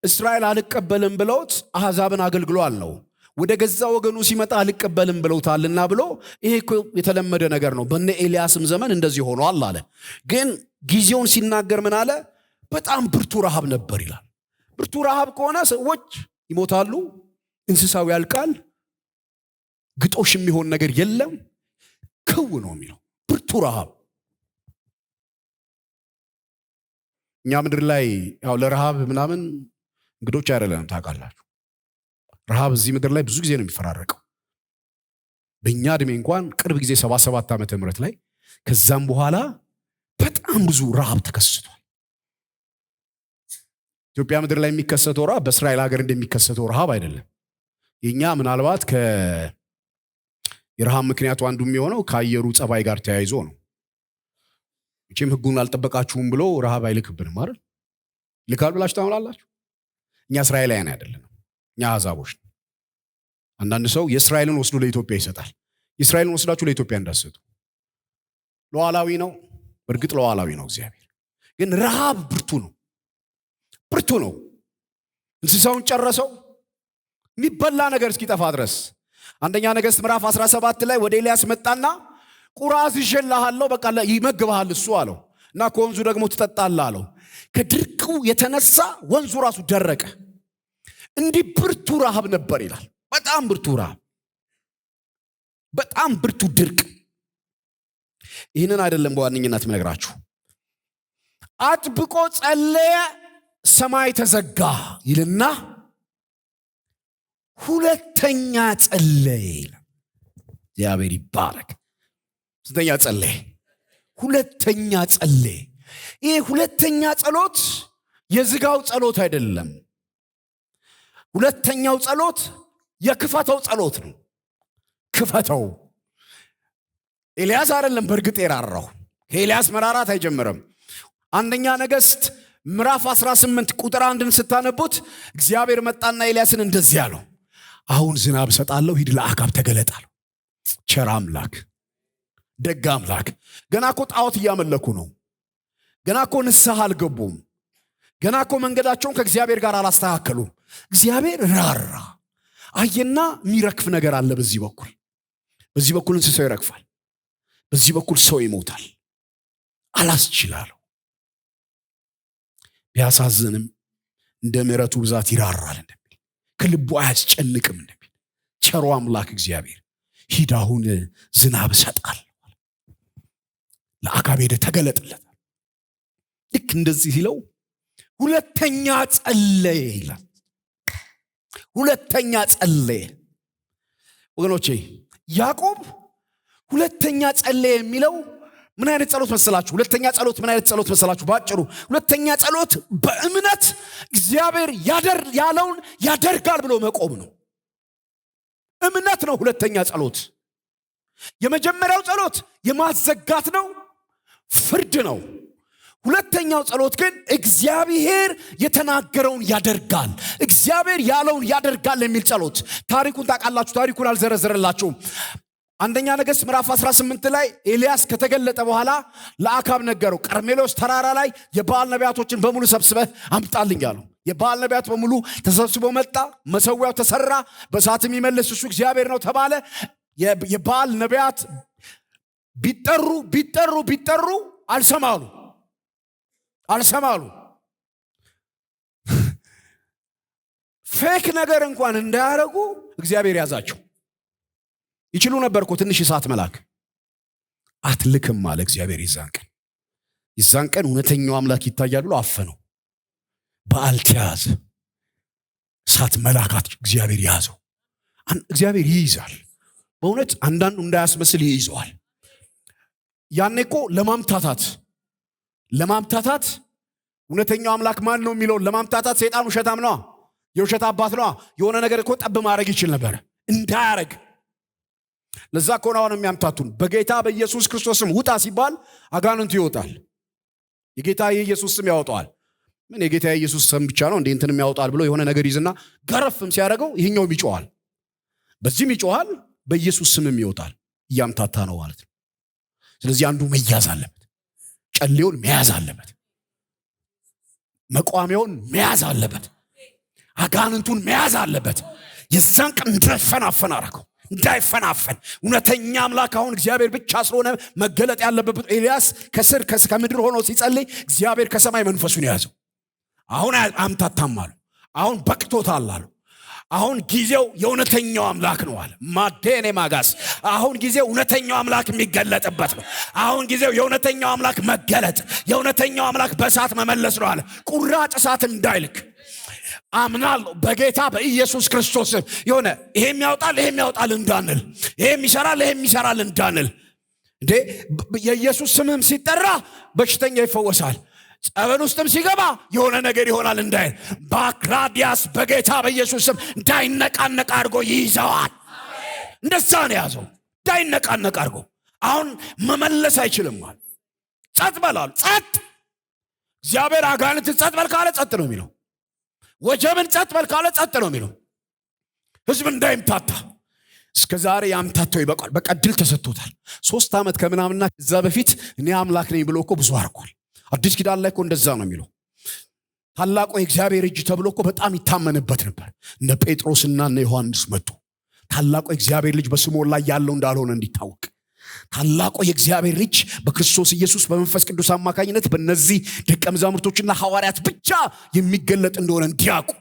እስራኤል አልቀበልም ብለውት አሕዛብን አገልግሏል ነው። ወደ ገዛ ወገኑ ሲመጣ አልቀበልም ብለውታልና ብሎ ይሄ እኮ የተለመደ ነገር ነው፣ በእነ ኤልያስም ዘመን እንደዚህ ሆኗል አለ። ግን ጊዜውን ሲናገር ምን አለ? በጣም ብርቱ ረሃብ ነበር ይላል። ብርቱ ረሃብ ከሆነ ሰዎች ይሞታሉ፣ እንስሳው ያልቃል፣ ግጦሽ የሚሆን ነገር የለም፣ ክው ነው የሚለው ብርቱ ረሃብ። እኛ ምድር ላይ ያው ለረሃብ ምናምን እንግዶች አይደለም ታውቃላችሁ። ረሃብ እዚህ ምድር ላይ ብዙ ጊዜ ነው የሚፈራረቀው። በእኛ ዕድሜ እንኳን ቅርብ ጊዜ 77 ዓመተ ምህረት ላይ ከዛም በኋላ በጣም ብዙ ረሃብ ተከስቷል። ኢትዮጵያ ምድር ላይ የሚከሰተው ረሃብ በእስራኤል ሀገር እንደሚከሰተው ረሃብ አይደለም። የኛ ምናልባት የረሃብ ምክንያቱ አንዱ የሚሆነው ከአየሩ ጸባይ ጋር ተያይዞ ነው። እቺም ህጉን አልጠበቃችሁም ብሎ ረሃብ አይልክብንም አይደል? ይልካል ብላችሁ ታምናላችሁ? እኛ እስራኤላውያን አይደለንም፣ እኛ አሕዛቦች ነን። አንዳንድ ሰው የእስራኤልን ወስዶ ለኢትዮጵያ ይሰጣል። የእስራኤልን ወስዳችሁ ለኢትዮጵያ እንዳትሰጡ። ሉዓላዊ ነው፣ በእርግጥ ሉዓላዊ ነው እግዚአብሔር። ግን ረሃብ ብርቱ ነው፣ ብርቱ ነው። እንስሳውን ጨረሰው የሚበላ ነገር እስኪጠፋ ድረስ። አንደኛ ነገሥት ምዕራፍ 17 ላይ ወደ ኤልያስ መጣና ቁራዝ ይዤልሃለሁ፣ በቃ ይመግብሃል እሱ አለው እና ከወንዙ ደግሞ ትጠጣለህ አለው። ከድርቁ የተነሳ ወንዙ ራሱ ደረቀ። እንዲህ ብርቱ ረሃብ ነበር ይላል። በጣም ብርቱ ረሃብ፣ በጣም ብርቱ ድርቅ። ይህንን አይደለም በዋነኝነት ምነግራችሁ። አጥብቆ ጸለየ፣ ሰማይ ተዘጋ ይልና ሁለተኛ ጸለየ ይላል። እግዚአብሔር ይባረክ። ስንተኛ ጸለየ? ሁለተኛ ጸለየ። ይህ ሁለተኛ ጸሎት የዝጋው ጸሎት አይደለም። ሁለተኛው ጸሎት የክፈተው ጸሎት ነው። ክፈተው። ኤልያስ አይደለም በእርግጥ የራራው። ከኤልያስ መራራት አይጀምርም። አንደኛ ነገሥት ምዕራፍ 18 ቁጥር 1ን ስታነቡት እግዚአብሔር መጣና ኤልያስን እንደዚህ አለው፣ አሁን ዝናብ ሰጣለሁ፣ ሂድ ለአካብ ተገለጣለሁ። ቸር አምላክ፣ ደግ አምላክ። ገና እኮ ጣዖት እያመለኩ ነው። ገና እኮ ንስሐ አልገቡም። ገና እኮ መንገዳቸውን ከእግዚአብሔር ጋር አላስተካከሉም። እግዚአብሔር ራራ። አየና የሚረክፍ ነገር አለ በዚህ በኩል። በዚህ በኩል እንስሳው ይረግፋል፣ በዚህ በኩል ሰው ይሞታል። አላስችላለሁ። ቢያሳዝንም እንደ ምሕረቱ ብዛት ይራራል እንደሚል፣ ከልቡ አያስጨንቅም እንደሚል ቸሩ አምላክ እግዚአብሔር ሂድ አሁን ዝናብ ሰጣል፣ ለአካብ ሄደ ተገለጥለት። ልክ እንደዚህ ሲለው ሁለተኛ ጸለየ ይላል። ሁለተኛ ጸለየ። ወገኖቼ ያዕቆብ ሁለተኛ ጸለየ የሚለው ምን አይነት ጸሎት መሰላችሁ? ሁለተኛ ጸሎት ምን አይነት ጸሎት መሰላችሁ? ባጭሩ ሁለተኛ ጸሎት በእምነት እግዚአብሔር ያለውን ያደርጋል ብሎ መቆም ነው። እምነት ነው ሁለተኛ ጸሎት። የመጀመሪያው ጸሎት የማዘጋት ነው፣ ፍርድ ነው። ሁለተኛው ጸሎት ግን እግዚአብሔር የተናገረውን ያደርጋል፣ እግዚአብሔር ያለውን ያደርጋል የሚል ጸሎት። ታሪኩን ታውቃላችሁ። ታሪኩን አልዘረዘረላችሁም። አንደኛ ነገሥት ምዕራፍ 18 ላይ ኤልያስ ከተገለጠ በኋላ ለአካብ ነገረው። ቀርሜሎስ ተራራ ላይ የበዓል ነቢያቶችን በሙሉ ሰብስበህ አምጣልኝ አለው። የበዓል ነቢያት በሙሉ ተሰብስቦ መጣ። መሰዊያው ተሰራ፣ በእሳት የሚመልስ እሱ እግዚአብሔር ነው ተባለ። የበዓል ነቢያት ቢጠሩ አልሰማሉ። ፌክ ነገር እንኳን እንዳያረጉ እግዚአብሔር ያዛቸው። ይችሉ ነበርኮ ትንሽ እሳት መላክ። አትልክም አለ እግዚአብሔር። ይዛን ቀን እውነተኛው አምላክ ይታያል ብሎ አፈነው። በዓል ተያዘ። እሳት መላካት እግዚአብሔር ያዘው። እግዚአብሔር ይይዛል። በእውነት አንዳንዱ እንዳያስመስል ይይዘዋል። ያኔ እኮ ለማምታታት እውነተኛው አምላክ ማን ነው የሚለውን ለማምታታት ሰይጣን ውሸታም ነው። የውሸት አባት ነው። የሆነ ነገር እኮ ጠብ ማድረግ ይችል ነበር እንዳያረግ። ለዛ እኮ ነው አሁን የሚያምታቱን። በጌታ በኢየሱስ ክርስቶስም ውጣ ሲባል አጋንንቱ ይወጣል። የጌታ የኢየሱስ ስም ያወጣዋል። ምን የጌታ የኢየሱስ ስም ብቻ ነው እንዴ እንትንም ያወጣል ብሎ የሆነ ነገር ይዝና ገረፍም ሲያደርገው ይሄኛው ይጮሃል፣ በዚህም ይጮሃል፣ በኢየሱስ ስምም ይወጣል። ያምታታ ነው ማለት ነው። ስለዚህ አንዱ መያዝ አለበት። ጨሌውን መያዝ አለበት። መቋሚያውን መያዝ አለበት። አጋንንቱን መያዝ አለበት። የዛን ቀን እንዳይፈናፈን አረከው፣ እንዳይፈናፈን። እውነተኛ አምላክ አሁን እግዚአብሔር ብቻ ስለሆነ መገለጥ ያለበት። ኤልያስ ከምድር ሆኖ ሲጸልይ እግዚአብሔር ከሰማይ መንፈሱን ያዘው። አሁን አምታታም አሉ። አሁን በቅቶታል አሉ። አሁን ጊዜው የእውነተኛው አምላክ ነው አለ። ማዴኔ ማጋስ አሁን ጊዜው እውነተኛው አምላክ የሚገለጥበት ነው። አሁን ጊዜው የእውነተኛው አምላክ መገለጥ፣ የእውነተኛው አምላክ በእሳት መመለስ ነው አለ። ቁራጭ እሳት እንዳይልክ አምናለሁ በጌታ በኢየሱስ ክርስቶስ። የሆነ ይሄም ያውጣል እንዳንል፣ ይሄም ይሰራል እንዳንል። እንዴ የኢየሱስ ስምም ሲጠራ በሽተኛ ይፈወሳል። ጸበል ውስጥም ሲገባ የሆነ ነገር ይሆናል እንዳይል ባክራዲያስ በጌታ በኢየሱስ ስም እንዳይነቃነቅ አድርጎ ይይዘዋል። እንደዛ ነው ያዘው፣ እንዳይነቃነቅ አድርጎ። አሁን መመለስ አይችልም ማለት ጸጥ በላል። ጸጥ እግዚአብሔር አጋንንት ጸጥ በል ካለ ጸጥ ነው የሚለው። ወጀብን ጸጥ በል ካለ ጸጥ ነው የሚለው። ህዝብ እንዳይምታታ እስከ ዛሬ ያምታተው ይበቃል። በቃ ድል ተሰጥቶታል። 3 ዓመት ከምናምንና ከዛ በፊት እኔ አምላክ ነኝ ብሎ እኮ ብዙ አርጓል። አዲስ ኪዳን ላይ እኮ እንደዛ ነው የሚለው። ታላቁ የእግዚአብሔር እጅ ተብሎ እኮ በጣም ይታመንበት ነበር። እነ ጴጥሮስና እነ ዮሐንስ መጡ። ታላቁ የእግዚአብሔር ልጅ በስምዖን ላይ ያለው እንዳልሆነ እንዲታወቅ፣ ታላቁ የእግዚአብሔር ልጅ በክርስቶስ ኢየሱስ በመንፈስ ቅዱስ አማካኝነት በእነዚህ ደቀ መዛሙርቶችና ሐዋርያት ብቻ የሚገለጥ እንደሆነ እንዲያውቁ።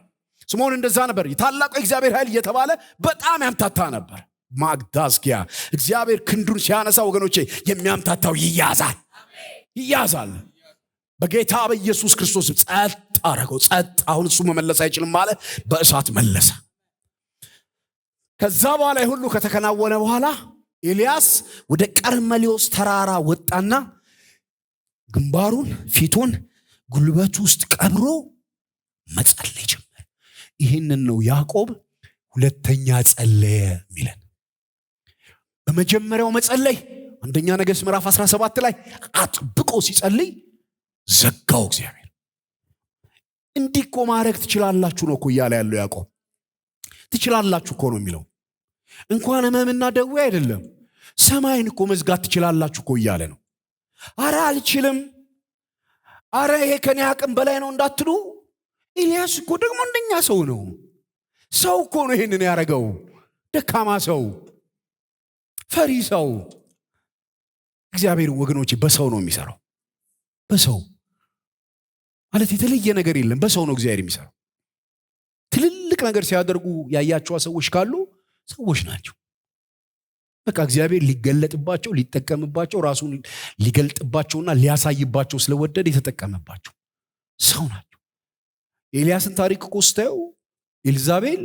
ስምዖን እንደዛ ነበር። ታላቁ የእግዚአብሔር ኃይል እየተባለ በጣም ያምታታ ነበር። ማግዳስኪያ እግዚአብሔር ክንዱን ሲያነሳ ወገኖቼ የሚያምታታው ይያዛል። በጌታ በኢየሱስ ክርስቶስ ጸጥ አረገው። ጸጥ። አሁን እሱ መመለስ አይችልም ማለት በእሳት መለሰ። ከዛ በኋላ ሁሉ ከተከናወነ በኋላ ኤልያስ ወደ ቀርሜሎስ ተራራ ወጣና ግንባሩን ፊቱን ጉልበቱ ውስጥ ቀብሮ መጸለይ ጀመረ። ይህንን ነው ያዕቆብ ሁለተኛ ጸለየ ሚለን። በመጀመሪያው መጸለይ አንደኛ ነገሥት ምዕራፍ 17 ላይ አጥብቆ ሲጸልይ ዘጋው እግዚአብሔር። እንዲኮ ማድረግ ትችላላችሁ ነው እኮ እያለ ያለው ያዕቆብ። ትችላላችሁ እኮ ነው የሚለው። እንኳን ሕመምና ደዌ አይደለም ሰማይን እኮ መዝጋት ትችላላችሁ እኮ እያለ ነው። አረ አልችልም፣ አረ ይሄ ከኔ አቅም በላይ ነው እንዳትሉ። ኤልያስ እኮ ደግሞ እንደኛ ሰው ነው። ሰው እኮ ነው ይሄንን ያደረገው። ደካማ ሰው፣ ፈሪ ሰው። እግዚአብሔር ወገኖቼ በሰው ነው የሚሰራው። በሰው ማለት የተለየ ነገር የለም። በሰው ነው እግዚአብሔር የሚሰራው። ትልልቅ ነገር ሲያደርጉ ያያቸው ሰዎች ካሉ ሰዎች ናቸው። በቃ እግዚአብሔር ሊገለጥባቸው፣ ሊጠቀምባቸው፣ ራሱን ሊገልጥባቸውና ሊያሳይባቸው ስለወደደ የተጠቀመባቸው ሰው ናቸው። ኤልያስን ታሪክ እኮ ስታየው ኤልዛቤል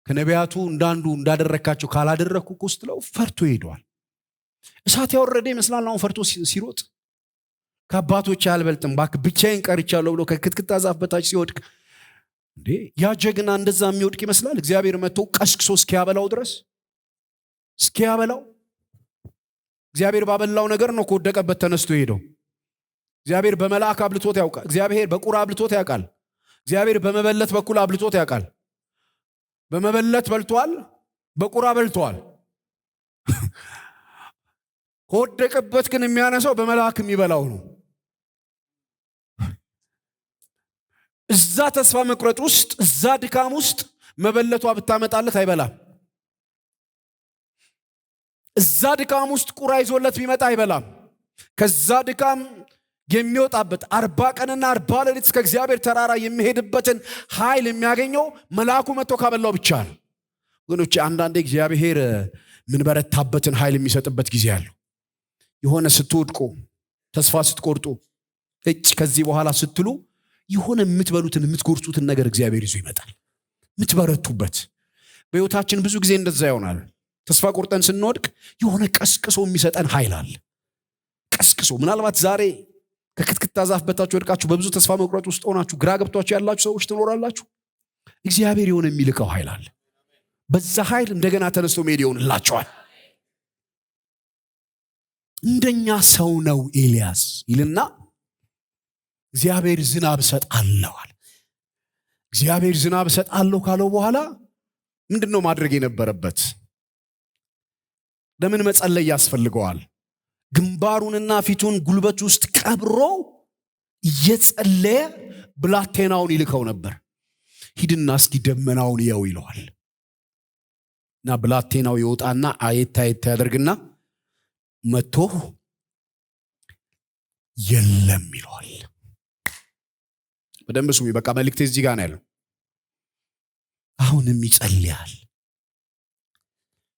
ከነቢያቱ እንዳንዱ እንዳደረካቸው ካላደረኩ እኮ ስትለው ፈርቶ ሄደዋል። እሳት ያወረደ ይመስላል። አሁን ፈርቶ ሲሮጥ ከአባቶች አልበልጥም ባክ ብቻዬን ቀርቻለሁ ብሎ ከክትክታ ዛፍ በታች ሲወድቅ እንዴ ያ ጀግና እንደዛ የሚወድቅ ይመስላል። እግዚአብሔር መጥቶ ቀስቅሶ እስኪያበላው ድረስ እስኪያበላው። እግዚአብሔር ባበላው ነገር ነው ከወደቀበት ተነስቶ ሄደው። እግዚአብሔር በመልአክ አብልቶት ያውቃል። እግዚአብሔር በቁራ አብልቶት ያውቃል። እግዚአብሔር በመበለት በኩል አብልቶት ያውቃል። በመበለት በልቷል፣ በቁራ በልቷል። ከወደቀበት ግን የሚያነሳው በመልአክ የሚበላው ነው። እዛ ተስፋ መቁረጥ ውስጥ፣ እዛ ድካም ውስጥ መበለቷ ብታመጣለት አይበላም። እዛ ድካም ውስጥ ቁራ ይዞለት ቢመጣ አይበላም። ከዛ ድካም የሚወጣበት 40 ቀንና 40 ሌሊት እስከ እግዚአብሔር ተራራ የሚሄድበትን ኃይል የሚያገኘው መልአኩ መጥቶ ካበላው ብቻ ነው። ወገኖቼ አንዳንዴ እግዚአብሔር ምን በረታበትን ኃይል የሚሰጥበት ጊዜ አለው። የሆነ ስትወድቁ፣ ተስፋ ስትቆርጡ፣ ከዚህ በኋላ ስትሉ የሆነ የምትበሉትን የምትጎርሱትን ነገር እግዚአብሔር ይዞ ይመጣል። የምትበረቱበት። በሕይወታችን ብዙ ጊዜ እንደዛ ይሆናል። ተስፋ ቆርጠን ስንወድቅ የሆነ ቀስቅሶ የሚሰጠን ኃይል አለ። ቀስቅሶ ምናልባት ዛሬ ከክትክታ ዛፍ በታች ወድቃችሁ በብዙ ተስፋ መቁረጥ ውስጥ ሆናችሁ ግራ ገብቷችሁ ያላችሁ ሰዎች ትኖራላችሁ። እግዚአብሔር የሆነ የሚልከው ኃይል አለ። በዛ ኃይል እንደገና ተነስቶ መሄድ ይሆንላቸዋል። እንደኛ ሰው ነው ኤልያስ ይልና እግዚአብሔር ዝናብ ሰጣለሁ አለ። እግዚአብሔር ዝናብ ሰጣለሁ ካለው በኋላ ምንድነው ማድረግ የነበረበት? ለምን መጸለይ ያስፈልገዋል? ግንባሩንና ፊቱን ጉልበት ውስጥ ቀብሮ እየጸለየ ብላቴናውን ይልከው ነበር። ሂድና እስኪ ደመናውን ያው ይለዋል። እና ብላቴናው ይወጣና አየት ያደርግና መጥቶ የለም ይለዋል። በደንብ ስሙ። በቃ መልእክቴ እዚህ ጋር ነው ያለው። አሁንም ይጸልያል።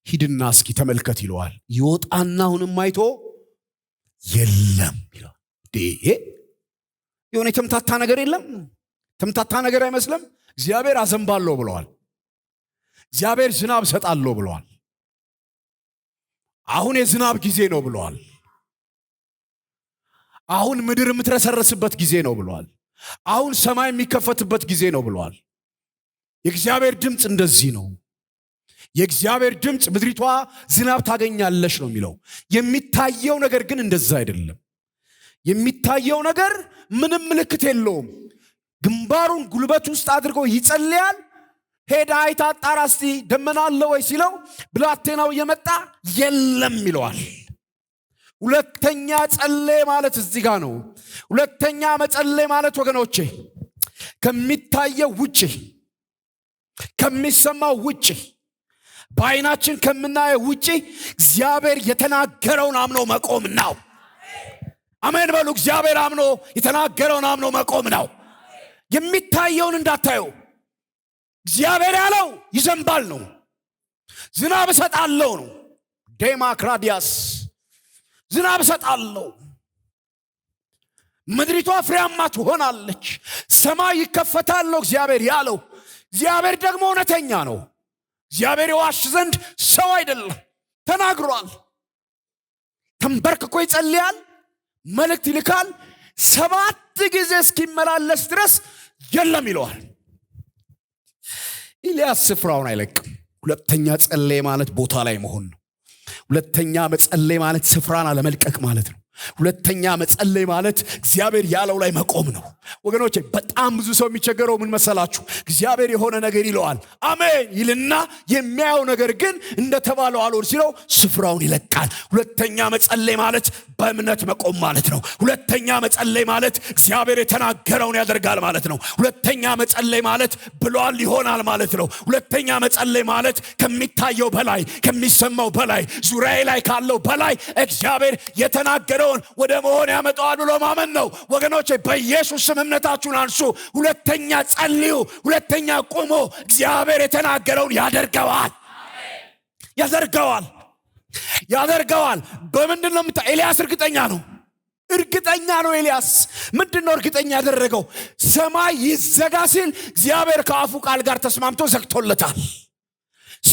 ሂድና እስኪ ተመልከት ይለዋል። ይወጣና አሁንም አይቶ የለም ይለዋል። የሆነ የተምታታ ነገር የለም? ተምታታ ነገር አይመስልም? እግዚአብሔር አዘንባለሁ ብለዋል። እግዚአብሔር ዝናብ ሰጣለሁ ብለዋል። አሁን የዝናብ ጊዜ ነው ብለዋል። አሁን ምድር የምትረሰረስበት ጊዜ ነው ብለዋል። አሁን ሰማይ የሚከፈትበት ጊዜ ነው ብለዋል። የእግዚአብሔር ድምጽ እንደዚህ ነው። የእግዚአብሔር ድምጽ ምድሪቷ ዝናብ ታገኛለሽ ነው የሚለው። የሚታየው ነገር ግን እንደዛ አይደለም። የሚታየው ነገር ምንም ምልክት የለውም። ግንባሩን ጉልበት ውስጥ አድርጎ ይጸልያል። ሄዳ አይታ አጣራ እስቲ ደመና አለ ወይ ሲለው ብላቴናው እየመጣ የለም ይለዋል። ሁለተኛ ጸለይ ማለት እዚህ ጋር ነው። ሁለተኛ መጸለይ ማለት ወገኖቼ ከሚታየው ውጪ፣ ከሚሰማው ውጪ፣ በአይናችን ከምናየው ውጪ እግዚአብሔር የተናገረውን አምኖ መቆም ነው። አሜን በሉ። እግዚአብሔር አምኖ የተናገረውን አምኖ መቆም ነው። የሚታየውን እንዳታዩ። እግዚአብሔር ያለው ይዘንባል ነው። ዝናብ ሰጣለሁ ነው። ዴማክራዲያስ ዝናብ ሰጣለሁ፣ ምድሪቷ ፍሬያማ ትሆናለች፣ ሰማይ ይከፈታል ነው እግዚአብሔር ያለው። እግዚአብሔር ደግሞ እውነተኛ ነው። እግዚአብሔር ይዋሽ ዘንድ ሰው አይደለም። ተናግሯል። ተንበርክኮ ይጸልያል፣ መልእክት ይልካል። 7 ጊዜ እስኪመላለስ ድረስ የለም ይለዋል። ኤልያስ ስፍራውን አይለቅም። ሁለተኛ ጸለይ ማለት ቦታ ላይ መሆን ነው። ሁለተኛ መጸለይ ማለት ስፍራን አለመልቀቅ ማለት ነው። ሁለተኛ መጸለይ ማለት እግዚአብሔር ያለው ላይ መቆም ነው። ወገኖቼ በጣም ብዙ ሰው የሚቸገረው ምን መሰላችሁ? እግዚአብሔር የሆነ ነገር ይለዋል፣ አሜን ይልና የሚያየው ነገር ግን እንደተባለው አልሆን ሲለው ስፍራውን ይለቃል። ሁለተኛ መጸለይ ማለት በእምነት መቆም ማለት ነው። ሁለተኛ መጸለይ ማለት እግዚአብሔር የተናገረውን ያደርጋል ማለት ነው። ሁለተኛ መጸለይ ማለት ብሏል ይሆናል ማለት ነው። ሁለተኛ መጸለይ ማለት ከሚታየው በላይ፣ ከሚሰማው በላይ፣ ዙሪያዬ ላይ ካለው በላይ እግዚአብሔር የተናገረው ወደ መሆን ያመጣዋል ብሎ ማመን ነው። ወገኖቼ በኢየሱስ ስም እምነታችሁን አንሱ። ሁለተኛ ጸልዩ፣ ሁለተኛ ቁሙ። እግዚአብሔር የተናገረውን ያደርገዋል። ያደርገዋል። በምንድን ነው? ኤልያስ እርግጠኛ ነው። ኤልያስ ምንድነው እርግጠኛ ያደረገው? ሰማይ ይዘጋ ሲል እግዚአብሔር ከአፉ ቃል ጋር ተስማምቶ ዘግቶለታል።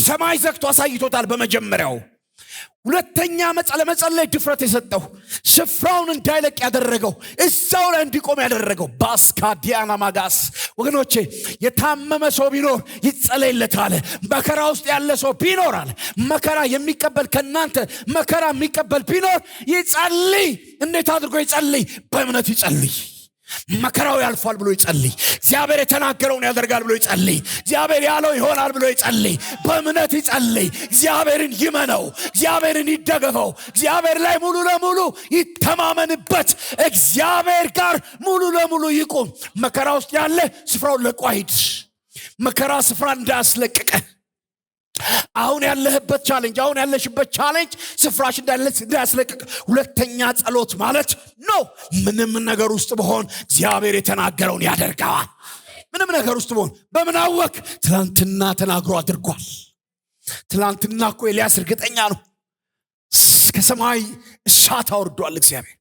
ሰማይ ዘግቶ አሳይቶታል በመጀመሪያው። ሁለተኛ ለመጸለይ ድፍረት የሰጠው፣ ስፍራውን እንዳይለቅ ያደረገው፣ እዛው ላይ እንዲቆም ያደረገው ባስካዲያና ማጋስ። ወገኖቼ የታመመ ሰው ቢኖር ይጸለይለታል። መከራ ውስጥ ያለ ሰው ቢኖር አለ መከራ የሚቀበል ከናንተ መከራ የሚቀበል ቢኖር ይጸልይ። እንዴት አድርጎ ይጸልይ? በእምነት ይጸልይ። መከራው ያልፋል ብሎ ይጸልይ። እግዚአብሔር የተናገረውን ያደርጋል ብሎ ይጸልይ። እግዚአብሔር ያለው ይሆናል ብሎ ይጸልይ። በእምነት ይጸልይ። እግዚአብሔርን ይመነው፣ እግዚአብሔርን ይደገፈው፣ እግዚአብሔር ላይ ሙሉ ለሙሉ ይተማመንበት፣ እግዚአብሔር ጋር ሙሉ ለሙሉ ይቁም። መከራ ውስጥ ያለ ስፍራውን ለቆ አይሂድ። መከራ ስፍራ እንዳያስለቅቀ። አሁን ያለህበት ቻሌንጅ፣ አሁን ያለሽበት ቻሌንጅ ስፍራሽ እንዳያስለቅቅ። ሁለተኛ ጸሎት ማለት ነው ምንም ነገር ውስጥ በሆን እግዚአብሔር የተናገረውን ያደርገዋል። ምንም ነገር ውስጥ በሆን በምን አወቅ? ትላንትና ተናግሮ አድርጓል። ትላንትና እኮ ኤልያስ እርግጠኛ ነው። ከሰማይ እሳት አውርዷል እግዚአብሔር።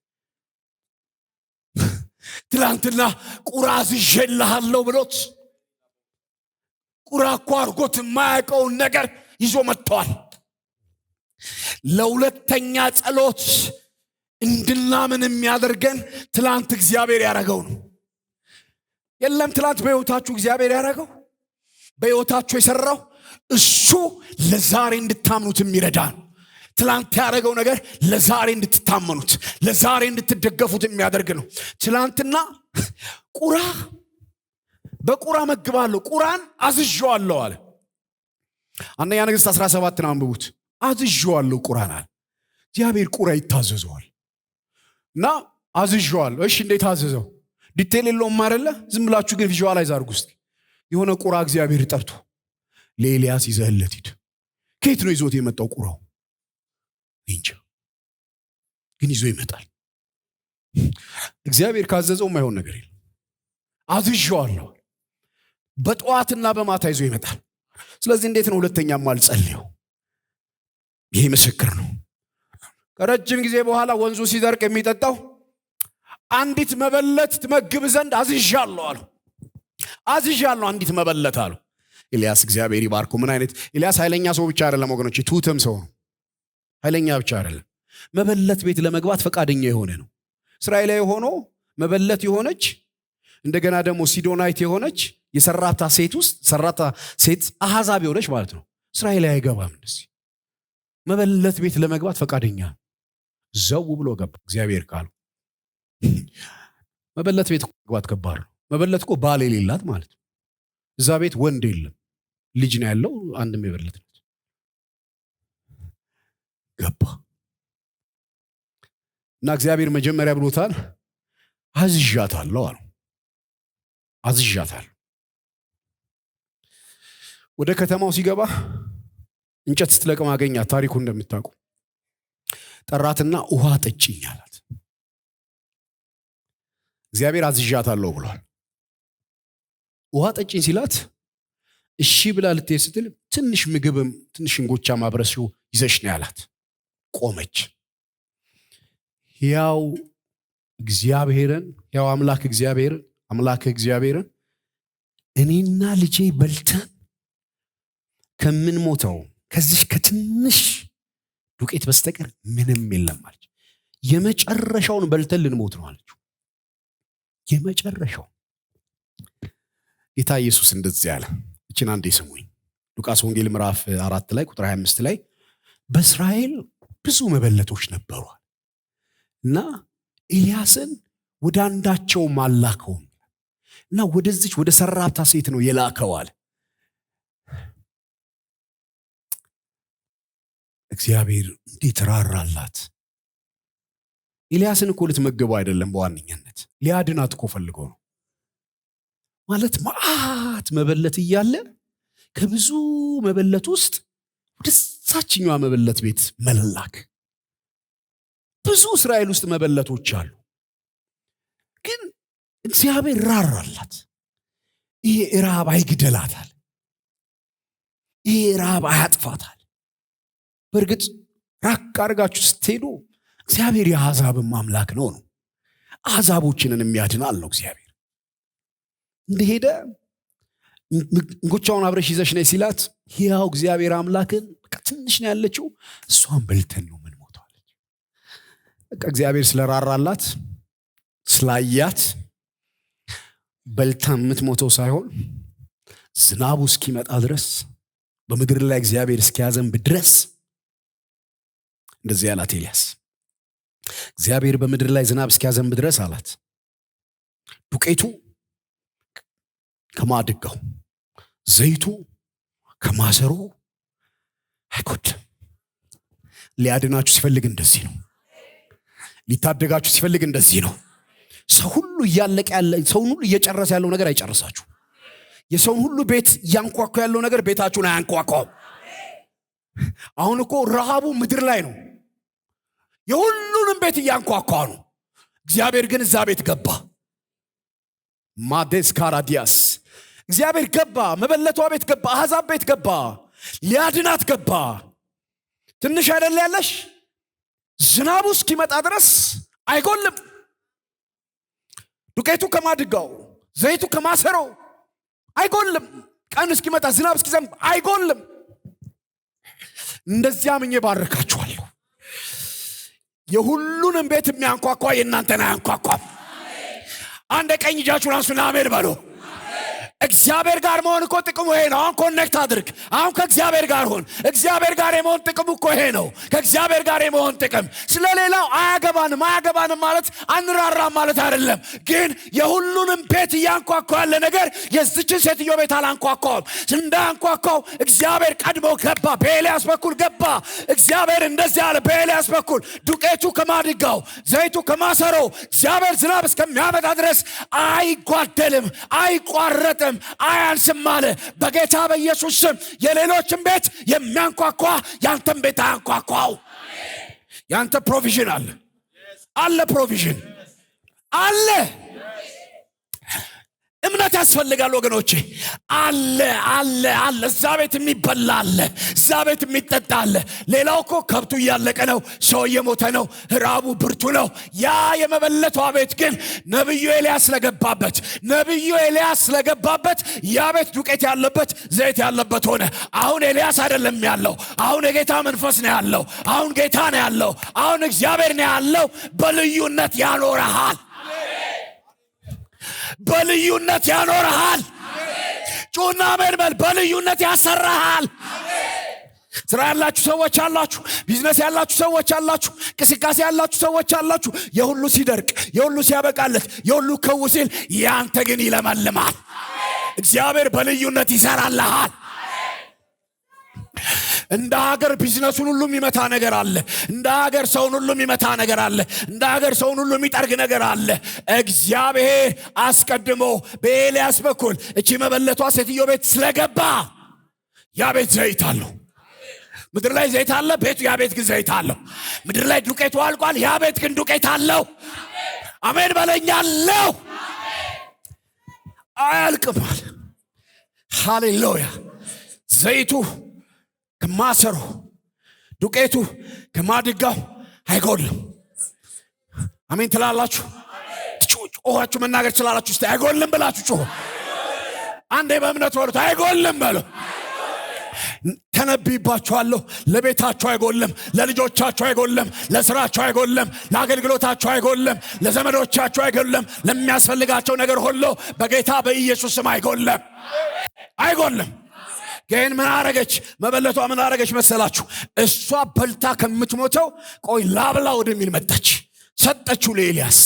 ትላንትና ቁራ አዝዤልሃለሁ ብሎት ቁራ እኮ አድርጎት የማያውቀውን ነገር ይዞ መጥቷል። ለሁለተኛ ጸሎት እንድናምን የሚያደርገን ትላንት እግዚአብሔር ያደረገው ነው። የለም ትላንት በሕይወታችሁ እግዚአብሔር ያደረገው በሕይወታችሁ የሰራው እሱ ለዛሬ እንድታምኑት የሚረዳ ነው። ትላንት ያደረገው ነገር ለዛሬ እንድትታመኑት ለዛሬ እንድትደገፉት የሚያደርግ ነው። ትላንትና ቁራ በቁራ መግባለሁ ቁራን አዝዤዋለሁ አለ። አንደኛ ነገሥት 17 አንብቡት። አዝዤዋለሁ ቁራን አለ። እግዚአብሔር ቁራ ይታዘዘዋል እና አዝዤዋለሁ። እሺ እንዴት አዘዘው? ዲቴል የለውም አይደለ? ዝም ብላችሁ ግን ቪዥዋላይዝ አድርጉ እስቲ። የሆነ ቁራ እግዚአብሔር ጠርቶ ለኤልያስ ይዘህለት ሂድ። ከየት ነው ይዞት የመጣው ቁራው? እንጃ፣ ግን ይዞ ይመጣል። እግዚአብሔር ካዘዘው የማይሆን ነገር የለም። አዝዤዋለሁ በጠዋትና በማታ ይዞ ይመጣል። ስለዚህ እንዴት ነው ሁለተኛም አልጸልየው? ይሄ ምስክር ነው። ከረጅም ጊዜ በኋላ ወንዙ ሲደርቅ የሚጠጣው አንዲት መበለት ትመግብ ዘንድ አዝዣለሁ አሉ። አዝዣለሁ አንዲት መበለት አሉ። ኤልያስ እግዚአብሔር ይባርኩ። ምን አይነት ኤልያስ ኃይለኛ ሰው ብቻ አይደለም ወገኖች፣ ትሁትም ሰው ነው። ኃይለኛ ብቻ አይደለም፣ መበለት ቤት ለመግባት ፈቃደኛ የሆነ ነው። እስራኤላዊ ሆኖ መበለት የሆነች እንደገና ደግሞ ሲዶናይት የሆነች የሰራታ ሴት ውስጥ ሰራታ ሴት አሕዛብ የሆነች ማለት ነው። እስራኤላዊ አይገባም። እንደዚህ መበለት ቤት ለመግባት ፈቃደኛ ዘው ብሎ ገባ። እግዚአብሔር ካሉ መበለት ቤት መግባት ከባድ ነው። መበለት እኮ ባል የሌላት ማለት ነው። እዛ ቤት ወንድ የለም፣ ልጅ ነው ያለው። አንድም መበለት ነች። ገባ እና እግዚአብሔር መጀመሪያ ብሎታል፣ አዝዣታለሁ አሉ። አዝዣታለሁ። ወደ ከተማው ሲገባ እንጨት ስትለቅም አገኛት። ታሪኩ እንደምታውቁ ጠራትና ውሃ ጠጪኝ አላት። እግዚአብሔር አዝዣታለሁ ብሏል። ውሃ ጠጪኝ ሲላት እሺ ብላ ልትሄድ ስትል ትንሽ ምግብም ትንሽ እንጎቻ ማብረሲው ይዘሽ ነው ያላት። ቆመች። ያው እግዚአብሔርን ያው አምላክ እግዚአብሔርን እኔና ልጄ በልተን ከምን ሞተው ከዚህ ከትንሽ ዱቄት በስተቀር ምንም የለም አለች። የመጨረሻውን በልተን ልንሞት ነው አለች። የመጨረሻው ጌታ ኢየሱስ እንደዚህ ያለ እቺን አንዴ ስሙኝ። ሉቃስ ወንጌል ምዕራፍ 4 ላይ ቁጥር 25 ላይ በእስራኤል ብዙ መበለቶች ነበሩ እና ኤልያስን ወደ አንዳቸው ማላከው እና ወደዚች ወደ ሰራታ ሴት ነው የላከው አለ። እግዚአብሔር እንዴት ራራላት። ኤልያስን እኮ ልትመገበው አይደለም፣ በዋነኛነት ሊያድናት እኮ ፈልጎ ነው። ማለት ማአት መበለት እያለ ከብዙ መበለት ውስጥ ወደ ሳችኛዋ መበለት ቤት መላክ። ብዙ እስራኤል ውስጥ መበለቶች አሉ፣ ግን እግዚአብሔር ራራላት። ይሄ ራብ አይግደላታል፣ ይሄ ራብ አያጥፋታል። በእርግጥ ራቅ አድርጋችሁ ስትሄዱ እግዚአብሔር የአሕዛብም አምላክ ነው። አሕዛቦችንን የሚያድናል ነው እግዚአብሔር። እንደሄደ እንጎቻውን አብረሽ ይዘሽ ነይ ሲላት ሕያው እግዚአብሔር አምላክን ትንሽ ነው ያለችው፣ እሷን በልተን ነው ምን ሞተው አለች። በቃ እግዚአብሔር ስለራራላት ስላያት በልታ የምትሞተው ሳይሆን ዝናቡ እስኪመጣ ድረስ በምድር ላይ እግዚአብሔር እስኪያዘንብ ድረስ እንደዚህ ያላት ኤልያስ። እግዚአብሔር በምድር ላይ ዝናብ እስኪያዘንብ ድረስ አላት። ዱቄቱ ከማድጋው ዘይቱ ከማሰሮ አይጎድልም። ሊያድናችሁ ሲፈልግ እንደዚህ ነው። ሊታደጋችሁ ሲፈልግ እንደዚህ ነው። ሰው ሁሉ እያለቀ ያለ ሰው ሁሉ እየጨረሰ ያለው ነገር አይጨርሳችሁ። የሰው ሁሉ ቤት ያንኳኳ ያለው ነገር ቤታችሁን አያንኳኳም። አሁን እኮ ረሃቡ ምድር ላይ ነው። የሁሉንም ቤት እያንኳኳ ነው። እግዚአብሔር ግን እዛ ቤት ገባ። ማዴስ ካራዲያስ እግዚአብሔር ገባ። መበለቷ ቤት ገባ። አሕዛብ ቤት ገባ። ሊያድናት ገባ። ትንሽ አይደል ያለሽ? ዝናቡ እስኪመጣ ድረስ አይጎልም። ዱቄቱ ከማድጋው ዘይቱ ከማሰሮ አይጎልም። ቀን እስኪመጣ ዝናብ እስኪዘንብ አይጎልም። እንደዚያ ምኜ ባረካችኋለሁ። የሁሉንም ቤት የሚያንኳኳ የእናንተን አያንኳኳም። አንድ ቀኝ እጃችሁን አንሱና አሜን በሉ። እግዚአብሔር ጋር መሆን እኮ ጥቅሙ ይሄ ነው። አሁን ኮኔክት አድርግ። አሁን ከእግዚአብሔር ጋር ሆን። እግዚአብሔር ጋር የመሆን ጥቅሙ እኮ ይሄ ነው። ከእግዚአብሔር ጋር የመሆን ጥቅም። ስለሌላው አያገባንም ማለት አንራራም ማለት አይደለም። ግን የሁሉንም ቤት እያንኳኳ ያለ ነገር የዚችን ሴትዮ ቤት አላንኳኳም። እንዳንኳኳው እግዚአብሔር ቀድሞ ገባ። በኤልያስ በኩል ገባ። እግዚአብሔር እንደዚህ አለ። በኤልያስ በኩል ዱቄቱ ከማድጋው ዘይቱ ከማሰሮ እግዚአብሔር ዝናብ እስከሚያመጣ ድረስ አይጓደልም፣ አይቋረጥም፣ አያንስም አለ። በጌታ በኢየሱስ ስም የሌሎችን ቤት የሚያንኳኳ ያንተን ቤት አያንኳኳው። ያንተ ፕሮቪዥን አለ ፕሮቪዥን አለ። እምነት ያስፈልጋል ወገኖቼ። አለ እዛ ቤት የሚበላ አለ፣ እዛ ቤት የሚጠጣ አለ። ሌላው እኮ ከብቱ እያለቀ ነው፣ ሰው እየሞተ ነው፣ ራቡ ብርቱ ነው። ያ የመበለቷ ቤት ግን ነብዩ ኤልያስ ስለገባበት ያ ቤት ዱቄት ያለበት ዘይት ያለበት ሆነ። አሁን ኤልያስ አይደለም ያለው፣ አሁን የጌታ መንፈስ ነው ያለው፣ አሁን ጌታ ነው ያለው፣ አሁን እግዚአብሔር ነው ያለው። በልዩነት ያኖርሃል፣ በልዩነት ያኖርሃል። ጩና መርበል በልዩነት ያሰራሃል። ስራ ያላችሁ ሰዎች አላችሁ፣ ቢዝነስ ያላችሁ ሰዎች አላችሁ፣ እንቅስቃሴ ያላችሁ ሰዎች አላችሁ። የሁሉ ሲደርቅ፣ የሁሉ ሲያበቃለት፣ የሁሉ ከው ሲል ያንተ ግን ይለመልማል። እግዚአብሔር በልዩነት ይሰራልሃል። እንደ ሀገር ቢዝነሱን ሁሉ የሚመታ ነገር አለ። እንደ ሀገር ሰውን ሁሉ የሚመታ ነገር አለ። እንደ ሀገር ሰውን ሁሉ የሚጠርግ ነገር አለ። እግዚአብሔር አስቀድሞ በኤልያስ በኩል እቺ መበለቷ ሴትዮ ቤት ስለገባ ያ ቤት ዘይት አለው። ምድር ላይ ዘይት አለ፣ ቤቱ ያ ቤት ግን ዘይት አለው። ምድር ላይ ዱቄቱ አልቋል፣ ያ ቤት ግን ዱቄት አለው። አሜን በለኛለሁ። አያልቅም። ሃሌሉያ። ዘይቱ ከማሰሮ ዱቄቱ ከማድጋው አይጎልም። አሜን ትላላችሁ? ጮኻችሁ መናገር ትችላላችሁ? እስቲ አይጎልም ብላችሁ ጮኹ። አንዴ በእምነት ወሩት አይጎልም በሉ። ተነብይባችኋለሁ። ለቤታችሁ አይጎልም፣ ለልጆቻችሁ አይጎልም፣ ለስራችሁ አይጎልም፣ ለአገልግሎታችሁ አይጎልም፣ ለዘመዶቻችሁ አይጎልም። ለሚያስፈልጋቸው ነገር ሁሉ በጌታ በኢየሱስ ስም አይጎልም። ግን ምን አረገች መበለቷ? ምን አረገች መሰላችሁ? እሷ በልታ ከምትሞተው ቆይ ላብላ ወደሚል መጣች። ሰጠችው ለኤልያስ።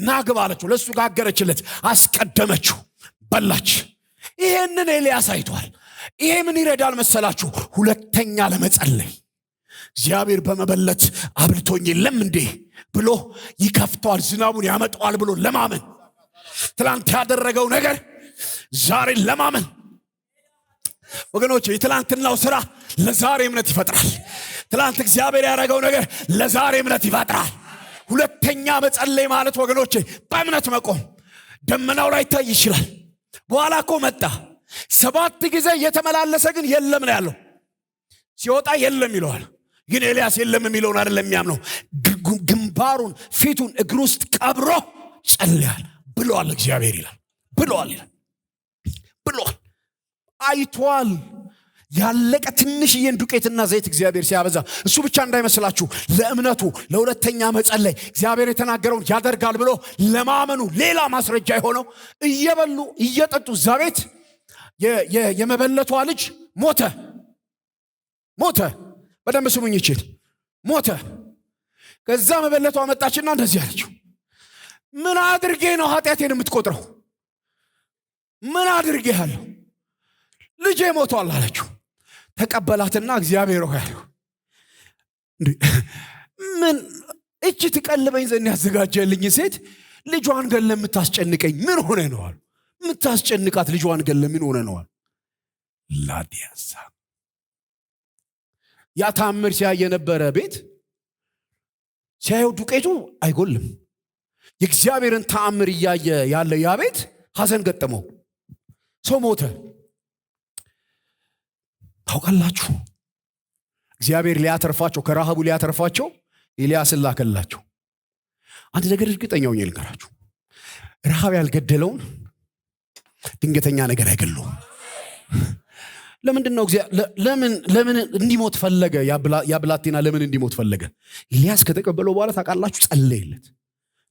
ናግባ አለችው። ለሱ ጋገረችለት፣ አስቀደመችው፣ በላች። ይሄንን ኤልያስ አይቷል። ይሄ ምን ይረዳል መሰላችሁ? ሁለተኛ ለመጸለይ እግዚአብሔር በመበለት አብልቶኝ የለም እንዴ ብሎ ይከፍተዋል፣ ዝናቡን ያመጣዋል ብሎ ለማመን፣ ትላንት ያደረገው ነገር ዛሬ ለማመን። ወገኖች የትላንትናው ስራ ለዛሬ እምነት ይፈጥራል። ትላንት እግዚአብሔር ያደረገው ነገር ለዛሬ እምነት ይፈጥራል። ሁለተኛ መጸለይ ማለት ወገኖች በእምነት መቆም። ደመናው ላይ ታይ ይችላል። በኋላ እኮ መጣ 7 ጊዜ እየተመላለሰ ግን የለም ነው ያለው። ሲወጣ የለም ይለዋል። ግን ኤልያስ የለም የሚለውን አይደለም የሚያምነው። ግንባሩን ፊቱን እግሩ ውስጥ ቀብሮ ጸልያል ብሏል። እግዚአብሔር ይላል ብሏል አይቷል። ያለቀ ትንሽዬን ዱቄትና ዘይት እግዚአብሔር ሲያበዛ እሱ ብቻ እንዳይመስላችሁ ለእምነቱ ለሁለተኛ መጸለይ እግዚአብሔር የተናገረውን ያደርጋል ብሎ ለማመኑ ሌላ ማስረጃ የሆነው እየበሉ እየጠጡ እዛ ቤት የመበለቷ ልጅ ሞተ። በደንብ ስሙኝ ይችል ሞተ። ከዛ መበለቷ መጣችና እንደዚህ አለችው፣ ምን አድርጌ ነው ኃጢአቴን የምትቆጥረው? ምን አድርጌሃለሁ? ልጄ ሞቷል አለችው። ተቀበላትና እግዚአብሔር ሆይ አለው፣ ምን እቺ ትቀልበኝ ዘንድ ያዘጋጀልኝ ሴት ልጇን ገለ የምታስጨንቀኝ ምን ሆነ ነው አሉ። የምታስጨንቃት ልጇን ገለ ምን ሆነ ነው አሉ። ላዲያሳ ያ ታምር ሲያየ ነበረ ቤት ሲያየው ዱቄቱ አይጎልም። የእግዚአብሔርን ታምር እያየ ያለ ያ ቤት ሐዘን ገጠመው። ሰው ሞተ። ታውቃላችሁ እግዚአብሔር ሊያተርፋቸው ከረሃቡ ሊያተርፋቸው ኤልያስን ላከላቸው። አንድ ነገር እርግጠኛ ሆኜ ልንገራችሁ፣ ረሃብ ያልገደለውን ድንገተኛ ነገር አይገለውም። ለምንድነው ለምን እንዲሞት ፈለገ? ያብላቴና ለምን እንዲሞት ፈለገ? ኤልያስ ከተቀበለው በኋላ ታውቃላችሁ ጸለየለት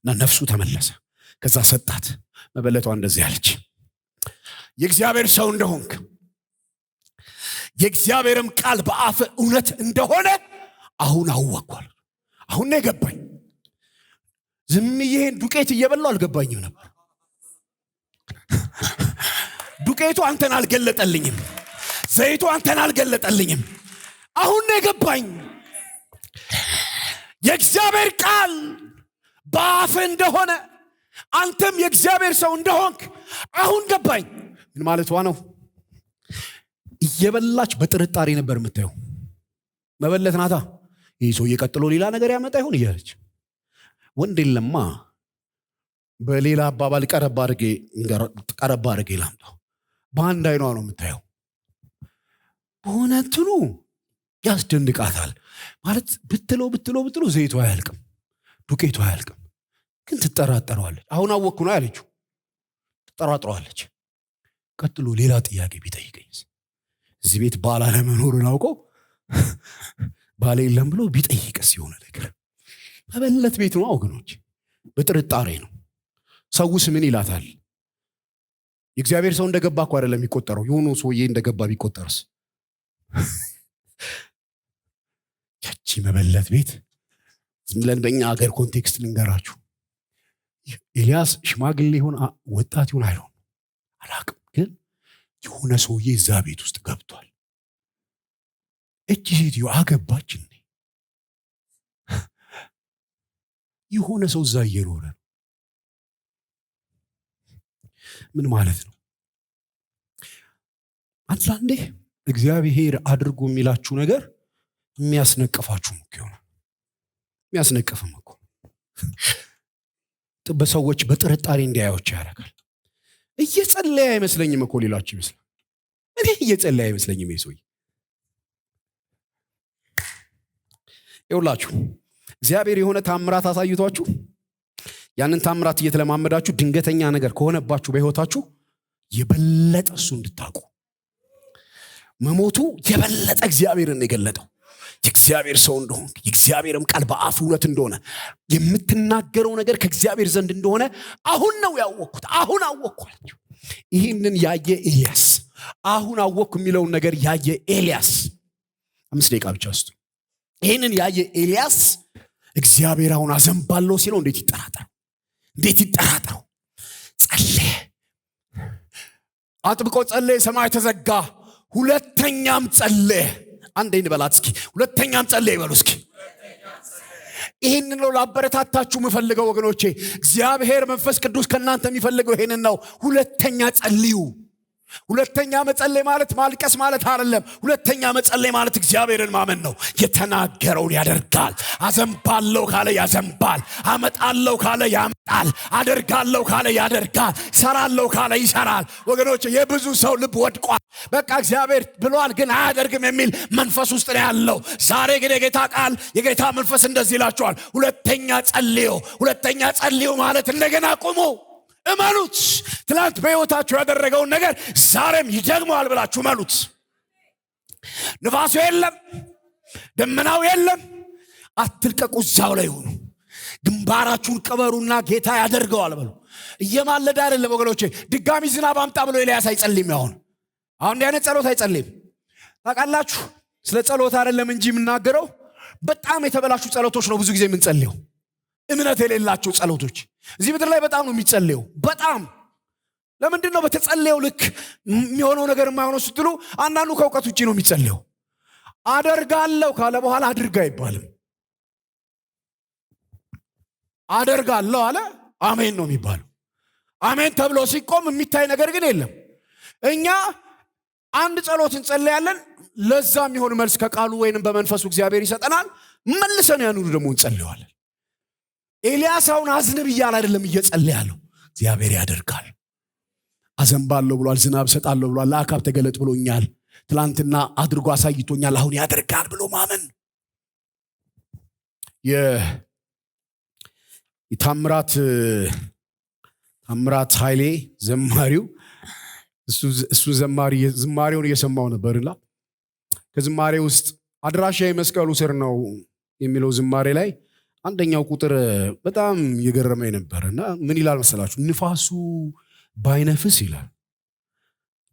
እና ነፍሱ ተመለሰ። ከዛ ሰጣት። መበለቷ እንደዚህ አለች፣ የእግዚአብሔር ሰው እንደሆንክ የእግዚአብሔርም ቃል በአፍ እውነት እንደሆነ አሁን አወቅኳል። አሁን ነው የገባኝ። ዝም ይሄን ዱቄት እየበላው አልገባኝም ነበር። ዱቄቱ አንተን አልገለጠልኝም፣ ዘይቱ አንተን አልገለጠልኝም። አሁን ነው የገባኝ። የእግዚአብሔር ቃል በአፍ እንደሆነ አንተም የእግዚአብሔር ሰው እንደሆንክ አሁን ገባኝ። ምን ማለቷ ነው? እየበላች በጥርጣሬ ነበር የምታየው። መበለት ናታ። ይህ ሰው እየቀጥሎ ሌላ ነገር ያመጣ ይሆን እያለች ወንድ የለማ። በሌላ አባባል ቀረብ አድርጌ ላምጣው። በአንድ አይኗ ነው የምታየው። በሆነ እንትኑ ያስደንቃታል ማለት ብትሎ ዘይቱ አያልቅም፣ ዱቄቱ አያልቅም። ግን ትጠራጠረዋለች። አሁን አወቅኩ ነው ያለችው። ትጠራጥረዋለች። ቀጥሎ ሌላ ጥያቄ ቢጠይቀኝስ? እዚህ ቤት ባል አለመኖሩን አውቆ ባል የለም ብሎ ቢጠይቅስ? የሆነ ነገር መበለት ቤት ነው ወገኖች፣ በጥርጣሬ ነው። ሰውስ ምን ይላታል? የእግዚአብሔር ሰው እንደገባ እኮ አይደለም የሚቆጠረው። የሆነ ሰውዬ እንደገባ ቢቆጠርስ? ያቺ መበለት ቤት ዝም ብለን በእኛ ሀገር ኮንቴክስት ልንገራችሁ። ኤልያስ ሽማግሌ ይሁን ወጣት ይሁን አይሆን አላቅም፣ ግን የሆነ ሰውዬ እዛ ቤት ውስጥ ገብቷል። እቺ ሴትዮ አገባች እንዴ? የሆነ ሰው እዛ እየኖረ ነው። ምን ማለት ነው? አንዳንዴ እግዚአብሔር አድርጎ የሚላችሁ ነገር የሚያስነቅፋችሁ ነው። የሚያስነቅፍም እኮ በሰዎች በጥርጣሬ እንዲያዩዋቸው ያደርጋል። እየጸለየ አይመስለኝም እኮ ሌላችሁ ይመስላል። እኔ እየጸለየ አይመስለኝም ይሄ ሰውዬ። ይኸውላችሁ እግዚአብሔር የሆነ ታምራት አሳይቷችሁ ያንን ታምራት እየተለማመዳችሁ ድንገተኛ ነገር ከሆነባችሁ በህይወታችሁ የበለጠ እሱ እንድታውቁ መሞቱ የበለጠ እግዚአብሔርን የገለጠው የእግዚአብሔር ሰው እንደሆነ የእግዚአብሔርም ቃል በአፍ እውነት እንደሆነ የምትናገረው ነገር ከእግዚአብሔር ዘንድ እንደሆነ አሁን ነው ያወቅኩት። አሁን አወቅኳችሁ። ይህንን ያየ ኤልያስ አሁን አወቅኩ የሚለውን ነገር ያየ ኤልያስ 5 ደቂቃ ብቻ ውስጥ ይህንን ያየ ኤልያስ እግዚአብሔር አሁን አዘንባለሁ ሲለው እንዴት ይጠራጠረው? ጸለየ፣ አጥብቆ ጸለየ። ሰማይ ተዘጋ። ሁለተኛም ጸለየ። አንዴ እንበላት እስኪ። ሁለተኛም ጸለየ ይበሉ እስኪ። ይህንን ነው ላበረታታችሁ የምፈልገው ወገኖቼ። እግዚአብሔር መንፈስ ቅዱስ ከእናንተ የሚፈልገው ይህንን ነው። ሁለተኛ ጸልዩ። ሁለተኛ መጸለይ ማለት ማልቀስ ማለት አይደለም። ሁለተኛ መጸለይ ማለት እግዚአብሔርን ማመን ነው። የተናገረውን ያደርጋል። አዘንባለሁ ካለ ያዘንባል። አመጣለሁ ካለ ያመጣል። አደርጋለሁ ካለ ያደርጋል። ሰራለሁ ካለ ይሰራል። ወገኖች የብዙ ሰው ልብ ወድቋል። በቃ እግዚአብሔር ብሏል ግን አያደርግም የሚል መንፈስ ውስጥ ነው ያለው። ዛሬ ግን የጌታ ቃል የጌታ መንፈስ እንደዚህ ይላችኋል፣ ሁለተኛ ጸልዩ ማለት እንደገና ቁሙ፣ እመኑት። ትላንት በሕይወታችሁ ያደረገውን ነገር ዛሬም ይደግመዋል ብላችሁ እመኑት። ንፋሱ የለም፣ ደመናው የለም፣ አትልቀቁ፣ እዛው ላይ ሁኑ። ግንባራችሁን ቅበሩና ጌታ ያደርገዋል በሉ። እየማለደ አይደለም ወገኖቼ። ድጋሚ ዝናብ አምጣ ብሎ ኤልያስ አይጸልይም። አሁን እንዲህ አይነት ጸሎት አይጸልይም። ታውቃላችሁ፣ ስለ ጸሎት አይደለም እንጂ የምናገረው በጣም የተበላሹ ጸሎቶች ነው ብዙ ጊዜ የምንጸልየው። እምነት የሌላቸው ጸሎቶች እዚህ ምድር ላይ በጣም ነው የሚጸልየው። በጣም ለምንድን ነው በተጸለየው ልክ የሚሆነው ነገር የማይሆነው ስትሉ፣ አንዳንዱ ከእውቀት ውጪ ነው የሚጸልየው። አደርጋለሁ ካለ በኋላ አድርግ አይባልም። አደርጋለሁ አለ አሜን ነው የሚባለው። አሜን ተብሎ ሲቆም የሚታይ ነገር ግን የለም። እኛ አንድ ጸሎት እንጸልያለን፣ ለዛ የሚሆን መልስ ከቃሉ ወይንም በመንፈሱ እግዚአብሔር ይሰጠናል። መልሰን ያንኑ ደግሞ እንጸልየዋለን። ኤልያስ አሁን አዝንብ እያለ አይደለም እየጸለየ ያለው፣ እግዚአብሔር ያደርጋል። አዘንባለሁ ብሏል፣ ዝናብ ሰጣለሁ ብሏል፣ ለአካብ ተገለጥ ብሎኛል፣ ትላንትና አድርጎ አሳይቶኛል፣ አሁን ያደርጋል ብሎ ማመን። የታምራት ኃይሌ ዘማሪው እሱ ዝማሬውን እየሰማው ነበርና ከዝማሬ ውስጥ አድራሻ መስቀሉ ስር ነው የሚለው ዝማሬ ላይ አንደኛው ቁጥር በጣም የገረመኝ ነበርና ምን ይላል መሰላችሁ? ንፋሱ ባይነፍስ ይላል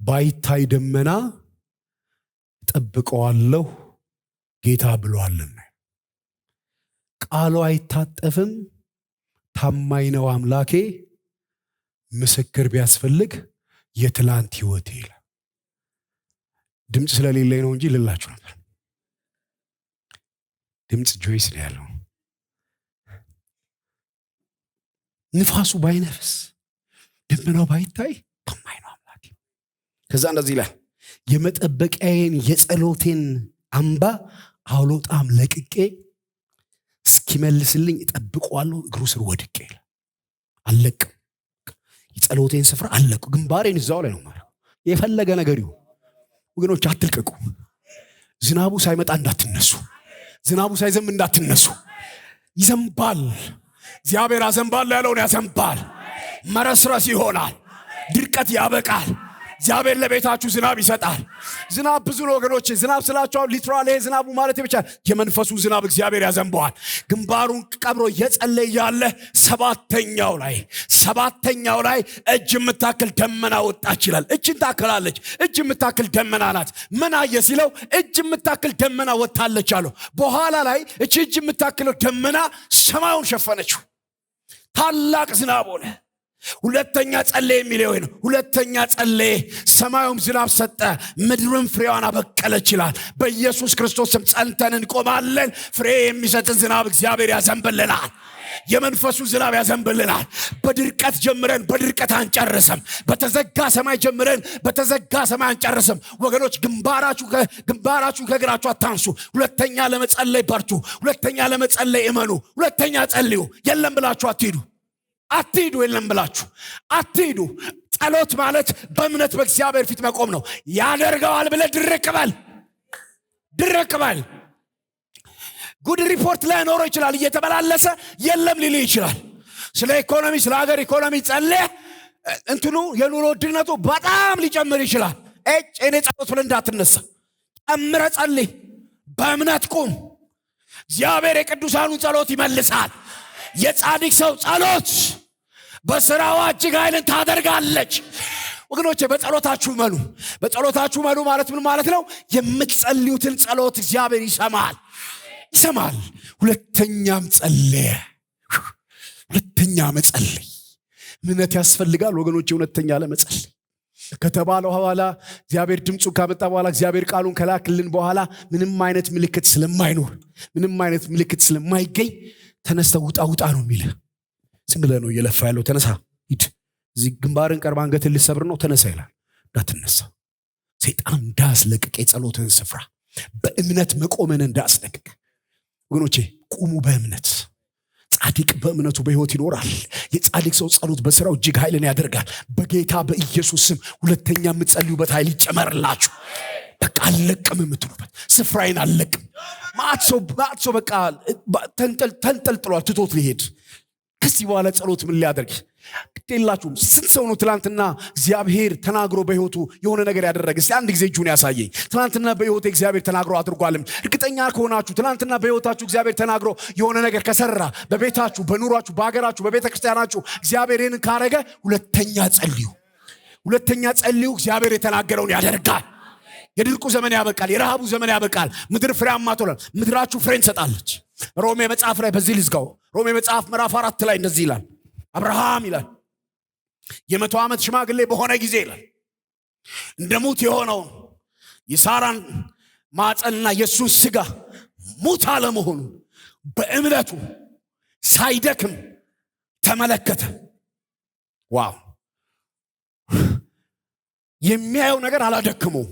ባይታይ ደመና ጠብቀዋለሁ ጌታ ብሏልና ቃሉ አይታጠፍም ታማኝ ነው አምላኬ ምስክር ቢያስፈልግ የትላንት ህይወቴ ይላል ድምጽ ስለሌለኝ ነው እንጂ ልላችሁ ነበር ድምጽ ጆይስ ነው ያለው ንፋሱ ባይነፍስ ደመናው ባይታይ ታማኝ ነው አምላኬ ከዛ እንደዚህ ይላል የመጠበቂያዬን የጸሎቴን አምባ አውሎጣም ለቅቄ እስኪመልስልኝ እጠብቀዋለሁ እግሩ ስር ወድቄ አለቅም የጸሎቴን ስፍራ አለቅኩ ግንባሬን እዛው ላይ ነው ማለት የፈለገ ነገር ይሁን ወገኖች አትልቀቁ ዝናቡ ሳይመጣ እንዳትነሱ ዝናቡ ሳይዘም እንዳትነሱ ይዘንባል እግዚአብሔር አዘንባል ያለውን ያዘንባል መረስረስ ይሆናል ድርቀት ያበቃል እግዚአብሔር ለቤታችሁ ዝናብ ይሰጣል ዝናብ ብዙ ወገኖች ዝናብ ስላችሁ ሊትራሊ ዝናቡ ማለት ብቻ የመንፈሱ ዝናብ እግዚአብሔር ያዘንባዋል ግንባሩን ቀብሮ የጸለየ ያለ ሰባተኛው ላይ እጅ የምታክል ደመና ወጣች ይላል እጅን ታከላለች እጅ የምታክል ደመና ናት ምን አየ ሲለው እጅ የምታክል ደመና ወጣለች አለው በኋላ ላይ እጅ የምታክል ደመና ሰማዩን ሸፈነችው ታላቅ ዝናብ ሆነ ሁለተኛ ጸለየ የሚለው ነው ሁለተኛ ጸለየ ሰማዩም ዝናብ ሰጠ ምድርም ፍሬዋን አበቀለች ይላል በኢየሱስ ክርስቶስ ስም ጸንተን እንቆማለን ፍሬ የሚሰጥን ዝናብ እግዚአብሔር ያዘንብልናል የመንፈሱ ዝናብ ያዘንብልናል በድርቀት ጀምረን በድርቀት አንጨርስም በተዘጋ ሰማይ ጀምረን በተዘጋ ሰማይ አንጨርስም ወገኖች ግንባራችሁ ከእግራችሁ አታንሱ ሁለተኛ ለመጸለይ በርቱ ሁለተኛ ለመጸለይ እመኑ ሁለተኛ ጸልዩ የለም ብላችሁ አትሂዱ የለም ብላችሁ አትሂዱ ጸሎት ማለት በእምነት በእግዚአብሔር ፊት መቆም ነው ያደርገዋል ብለ ድርቅ በል ጉድ ሪፖርት ላይ ኖሮ ይችላል እየተበላለሰ የለም ሊል ይችላል ስለ ኢኮኖሚ ስለ ሀገር ኢኮኖሚ ጸልየ እንትኑ የኑሮ ውድነቱ በጣም ሊጨምር ይችላል እኔ ጸሎት ብለ እንዳትነሳ ጨምረ ጸልይ በእምነት ቁም እግዚአብሔር የቅዱሳኑን ጸሎት ይመልሳል የጻድቅ ሰው ጸሎት በስራው እጅግ ኃይልን ታደርጋለች ወገኖቼ በጸሎታችሁ መኑ ማለት ምን ማለት ነው የምትጸልዩትን ጸሎት እግዚአብሔር ይሰማል ሁለተኛም መጸለይ እምነት ያስፈልጋል ወገኖቼ ሁለተኛ ለመጸለይ ከተባለው በኋላ እግዚአብሔር ድምፁ ካመጣ በኋላ እግዚአብሔር ቃሉን ከላክልን በኋላ ምንም አይነት ምልክት ስለማይገኝ ተነስተው ውጣ ነው የሚል ዝም ብለህ ነው እየለፋ ያለው ተነሳ ሂድ እዚህ ግንባርን ቀርባ አንገትን ልሰብር ነው ተነሳ ይላል እንዳትነሳ ሰይጣን እንዳስለቅቅ የጸሎትን ስፍራ በእምነት መቆምን እንዳስለቅቅ ወገኖቼ ቁሙ በእምነት ጻድቅ በእምነቱ በሕይወት ይኖራል የጻድቅ ሰው ጸሎት በስራው እጅግ ኃይልን ያደርጋል በጌታ በኢየሱስ ስም ሁለተኛ የምትጸልዩበት ኃይል ይጨመርላችሁ በቃ አለቅም የምትሉበት ስፍራዬን አለቅም ማአትሶ በቃ ተንጠልጥሏል ትቶት ሊሄድ ከዚህ በኋላ ጸሎት ምን ሊያደርግ ግዴላችሁም ስንት ሰው ነው ትላንትና እግዚአብሔር ተናግሮ በሕይወቱ የሆነ ነገር ያደረገ እስቲ አንድ ጊዜ እጁን ያሳየኝ ትላንትና በሕይወቴ እግዚአብሔር ተናግሮ አድርጓልም እርግጠኛ ከሆናችሁ ትላንትና በሕይወታችሁ እግዚአብሔር ተናግሮ የሆነ ነገር ከሰራ በቤታችሁ በኑሯችሁ በአገራችሁ በቤተክርስቲያናችሁ እግዚአብሔር ይህንን ካረገ ሁለተኛ ጸልዩ እግዚአብሔር የተናገረውን ያደርጋል የድርቁ ዘመን ያበቃል የረሃቡ ዘመን ያበቃል ምድር ፍሬያማ ትሆናለች ምድራችሁ ፍሬን ትሰጣለች ሮሜ መጽሐፍ ላይ በዚህ ልዝጋው ሮሜ መጽሐፍ ምዕራፍ 4 ላይ እንደዚህ ይላል አብርሃም ይላል የ100 ዓመት ሽማግሌ በሆነ ጊዜ ይላል እንደሙት የሆነው የሳራን ማጸንና የሱን ስጋ ሙት አለመሆኑ በእምነቱ ሳይደክም ተመለከተ ዋው የሚያየው ነገር አላደከመው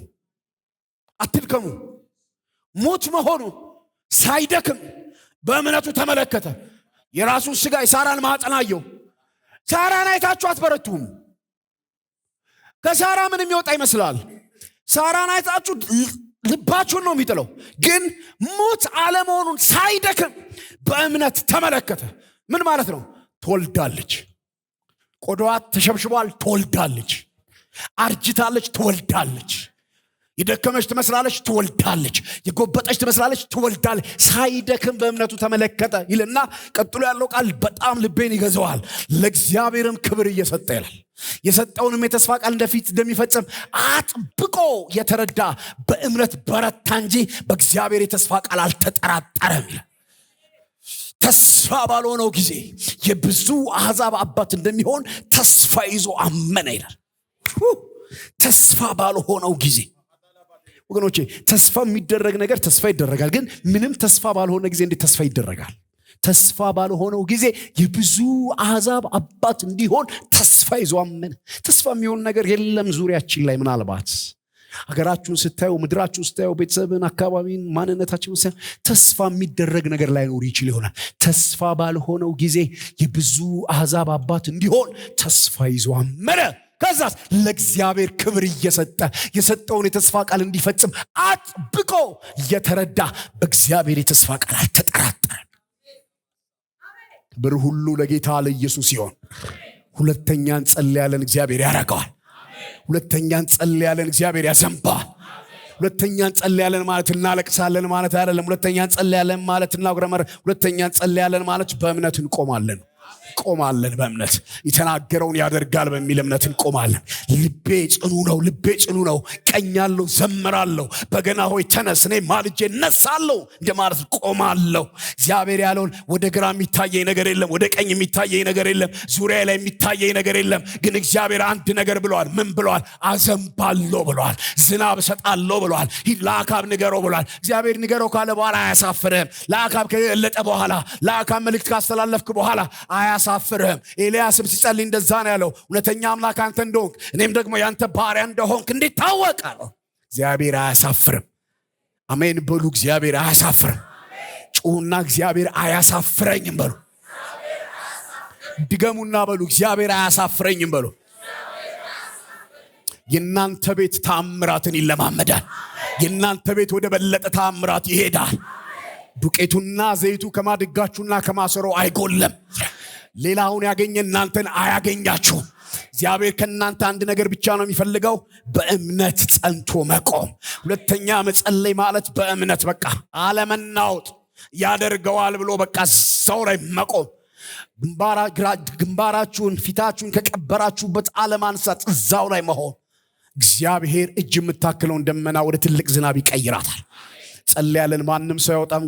አትድከሙ ሙት መሆኑ ሳይደክም በእምነቱ ተመለከተ የራሱን ስጋ የሳራን ማጸን አየው ሳራን አይታችሁ አትበረቱም ከሳራ ምን የሚወጣ ይመስላል ሳራን አይታችሁ ልባችሁን ነው የሚጥለው ግን ሙት አለመሆኑን ሳይደክም በእምነት ተመለከተ ምን ማለት ነው ትወልዳለች ቆዳዋ ተሸብሽቧል ትወልዳለች አርጅታለች ትወልዳለች የደከመች ትመስላለች ትወልዳለች የጎበጠች ትመስላለች ትወልዳለች ሳይደክም በእምነቱ ተመለከተ ይልና ቀጥሎ ያለው ቃል በጣም ልቤን ይገዛዋል ለእግዚአብሔርም ክብር እየሰጠ ይላል የሰጠውንም የተስፋ ቃል እንደሚፈጽም አጥብቆ የተረዳ በእምነት በረታ እንጂ በእግዚአብሔር የተስፋ ቃል አልተጠራጠረም ይላል። ተስፋ ባልሆነው ጊዜ የብዙ አሕዛብ አባት እንደሚሆን ተስፋ ይዞ አመነ ይላል። ተስፋ ባልሆነው ጊዜ ወገኖቼ፣ ተስፋ የሚደረግ ነገር ተስፋ ይደረጋል። ግን ምንም ተስፋ ባልሆነ ጊዜ እንዴት ተስፋ ይደረጋል? ተስፋ ባልሆነው ጊዜ የብዙ አሕዛብ አባት እንዲሆን ተስፋ ይዞ አመነ። ተስፋ የሚሆን ነገር የለም ዙሪያችን ላይ። ምናልባት ሀገራችሁን ስታዩ፣ ምድራችሁን ስታዩ፣ ቤተሰብን፣ አካባቢን፣ ማንነታችሁን ስታዩ ተስፋ የሚደረግ ነገር ላይኖር ይችል ይሆናል። ተስፋ ባልሆነው ጊዜ የብዙ አሕዛብ አባት እንዲሆን ተስፋ ይዞ አመነ። ከዛስ ለእግዚአብሔር ክብር እየሰጠ የሰጠውን የተስፋ ቃል እንዲፈጽም አጥብቆ የተረዳ በእግዚአብሔር የተስፋ ቃል አልተጠራጠረም። ክብር ሁሉ ለጌታ ለኢየሱስ ይሁን። ሁለተኛ እንጸልያለን፣ እግዚአብሔር ያረጋዋል። ሁለተኛ እንጸልያለን፣ እግዚአብሔር ያዘንባል። ሁለተኛ እንጸልያለን ማለት እናለቅሳለን ማለት አይደለም። ሁለተኛ እንጸልያለን ማለት እናጉረመር። ሁለተኛ እንጸልያለን ማለት በእምነት እንቆማለን። በእምነት የተናገረውን ያደርጋል በሚል እምነት እንቆማለን። ልቤ ጽኑ ነው፣ ቀኛለሁ፣ ዘምራለሁ፣ በገና ሆይ ተነስ፣ እኔ ማልጄ እነሳለሁ እንደማለት ቆማለሁ። እግዚአብሔር ያለውን ወደ ግራ የሚታየኝ ነገር የለም፣ ወደ ቀኝ የሚታየኝ ነገር የለም፣ ዙሪያ ላይ የሚታየኝ ነገር የለም። ግን እግዚአብሔር አንድ ነገር ብለዋል። ምን ብለዋል? አዘንባለሁ ብለዋል። ዝናብ እሰጣለሁ ብለዋል። ሂድ ለአካብ ንገረው ብለዋል። እግዚአብሔር ንገረው ካለ በኋላ አያሳፍርህም። ለአካብ ከገለጠ በኋላ፣ ለአካብ መልእክት ካስተላለፍክ በኋላ አያሳፍርህም። ኤልያስም ሲጸልይ እንደዛ ነው ያለው። እውነተኛ አምላክ አንተ እንደሆንክ እኔም ደግሞ ያንተ ባሪያ እንደሆንክ እንዴት ታወቃለሁ? እግዚአብሔር አያሳፍርም። አሜን በሉ። እግዚአብሔር አያሳፍርም። ጩሁና እግዚአብሔር አያሳፍረኝም በሉ። ድገሙና በሉ፣ እግዚአብሔር አያሳፍረኝም በሉ። የእናንተ ቤት ተአምራትን ይለማመዳል። የእናንተ ቤት ወደ በለጠ ተአምራት ይሄዳል። ዱቄቱና ዘይቱ ከማድጋችሁና ከማሰሮ አይጎለም። ሌላውን ያገኘ እናንተን አያገኛችሁም። እግዚአብሔር ከእናንተ አንድ ነገር ብቻ ነው የሚፈልገው፣ በእምነት ጸንቶ መቆም። ሁለተኛ መጸለይ ማለት በእምነት በቃ አለመናወጥ፣ ያደርገዋል ብሎ በቃ ሰው ላይ መቆም። ግንባራችሁን ፊታችሁን ከቀበራችሁበት አለማንሳት፣ እዛው ላይ መሆን። እግዚአብሔር እጅ የምታክለውን ደመና ወደ ትልቅ ዝናብ ይቀይራታል። ጸልያለን። ማንም ሰው ያወጣም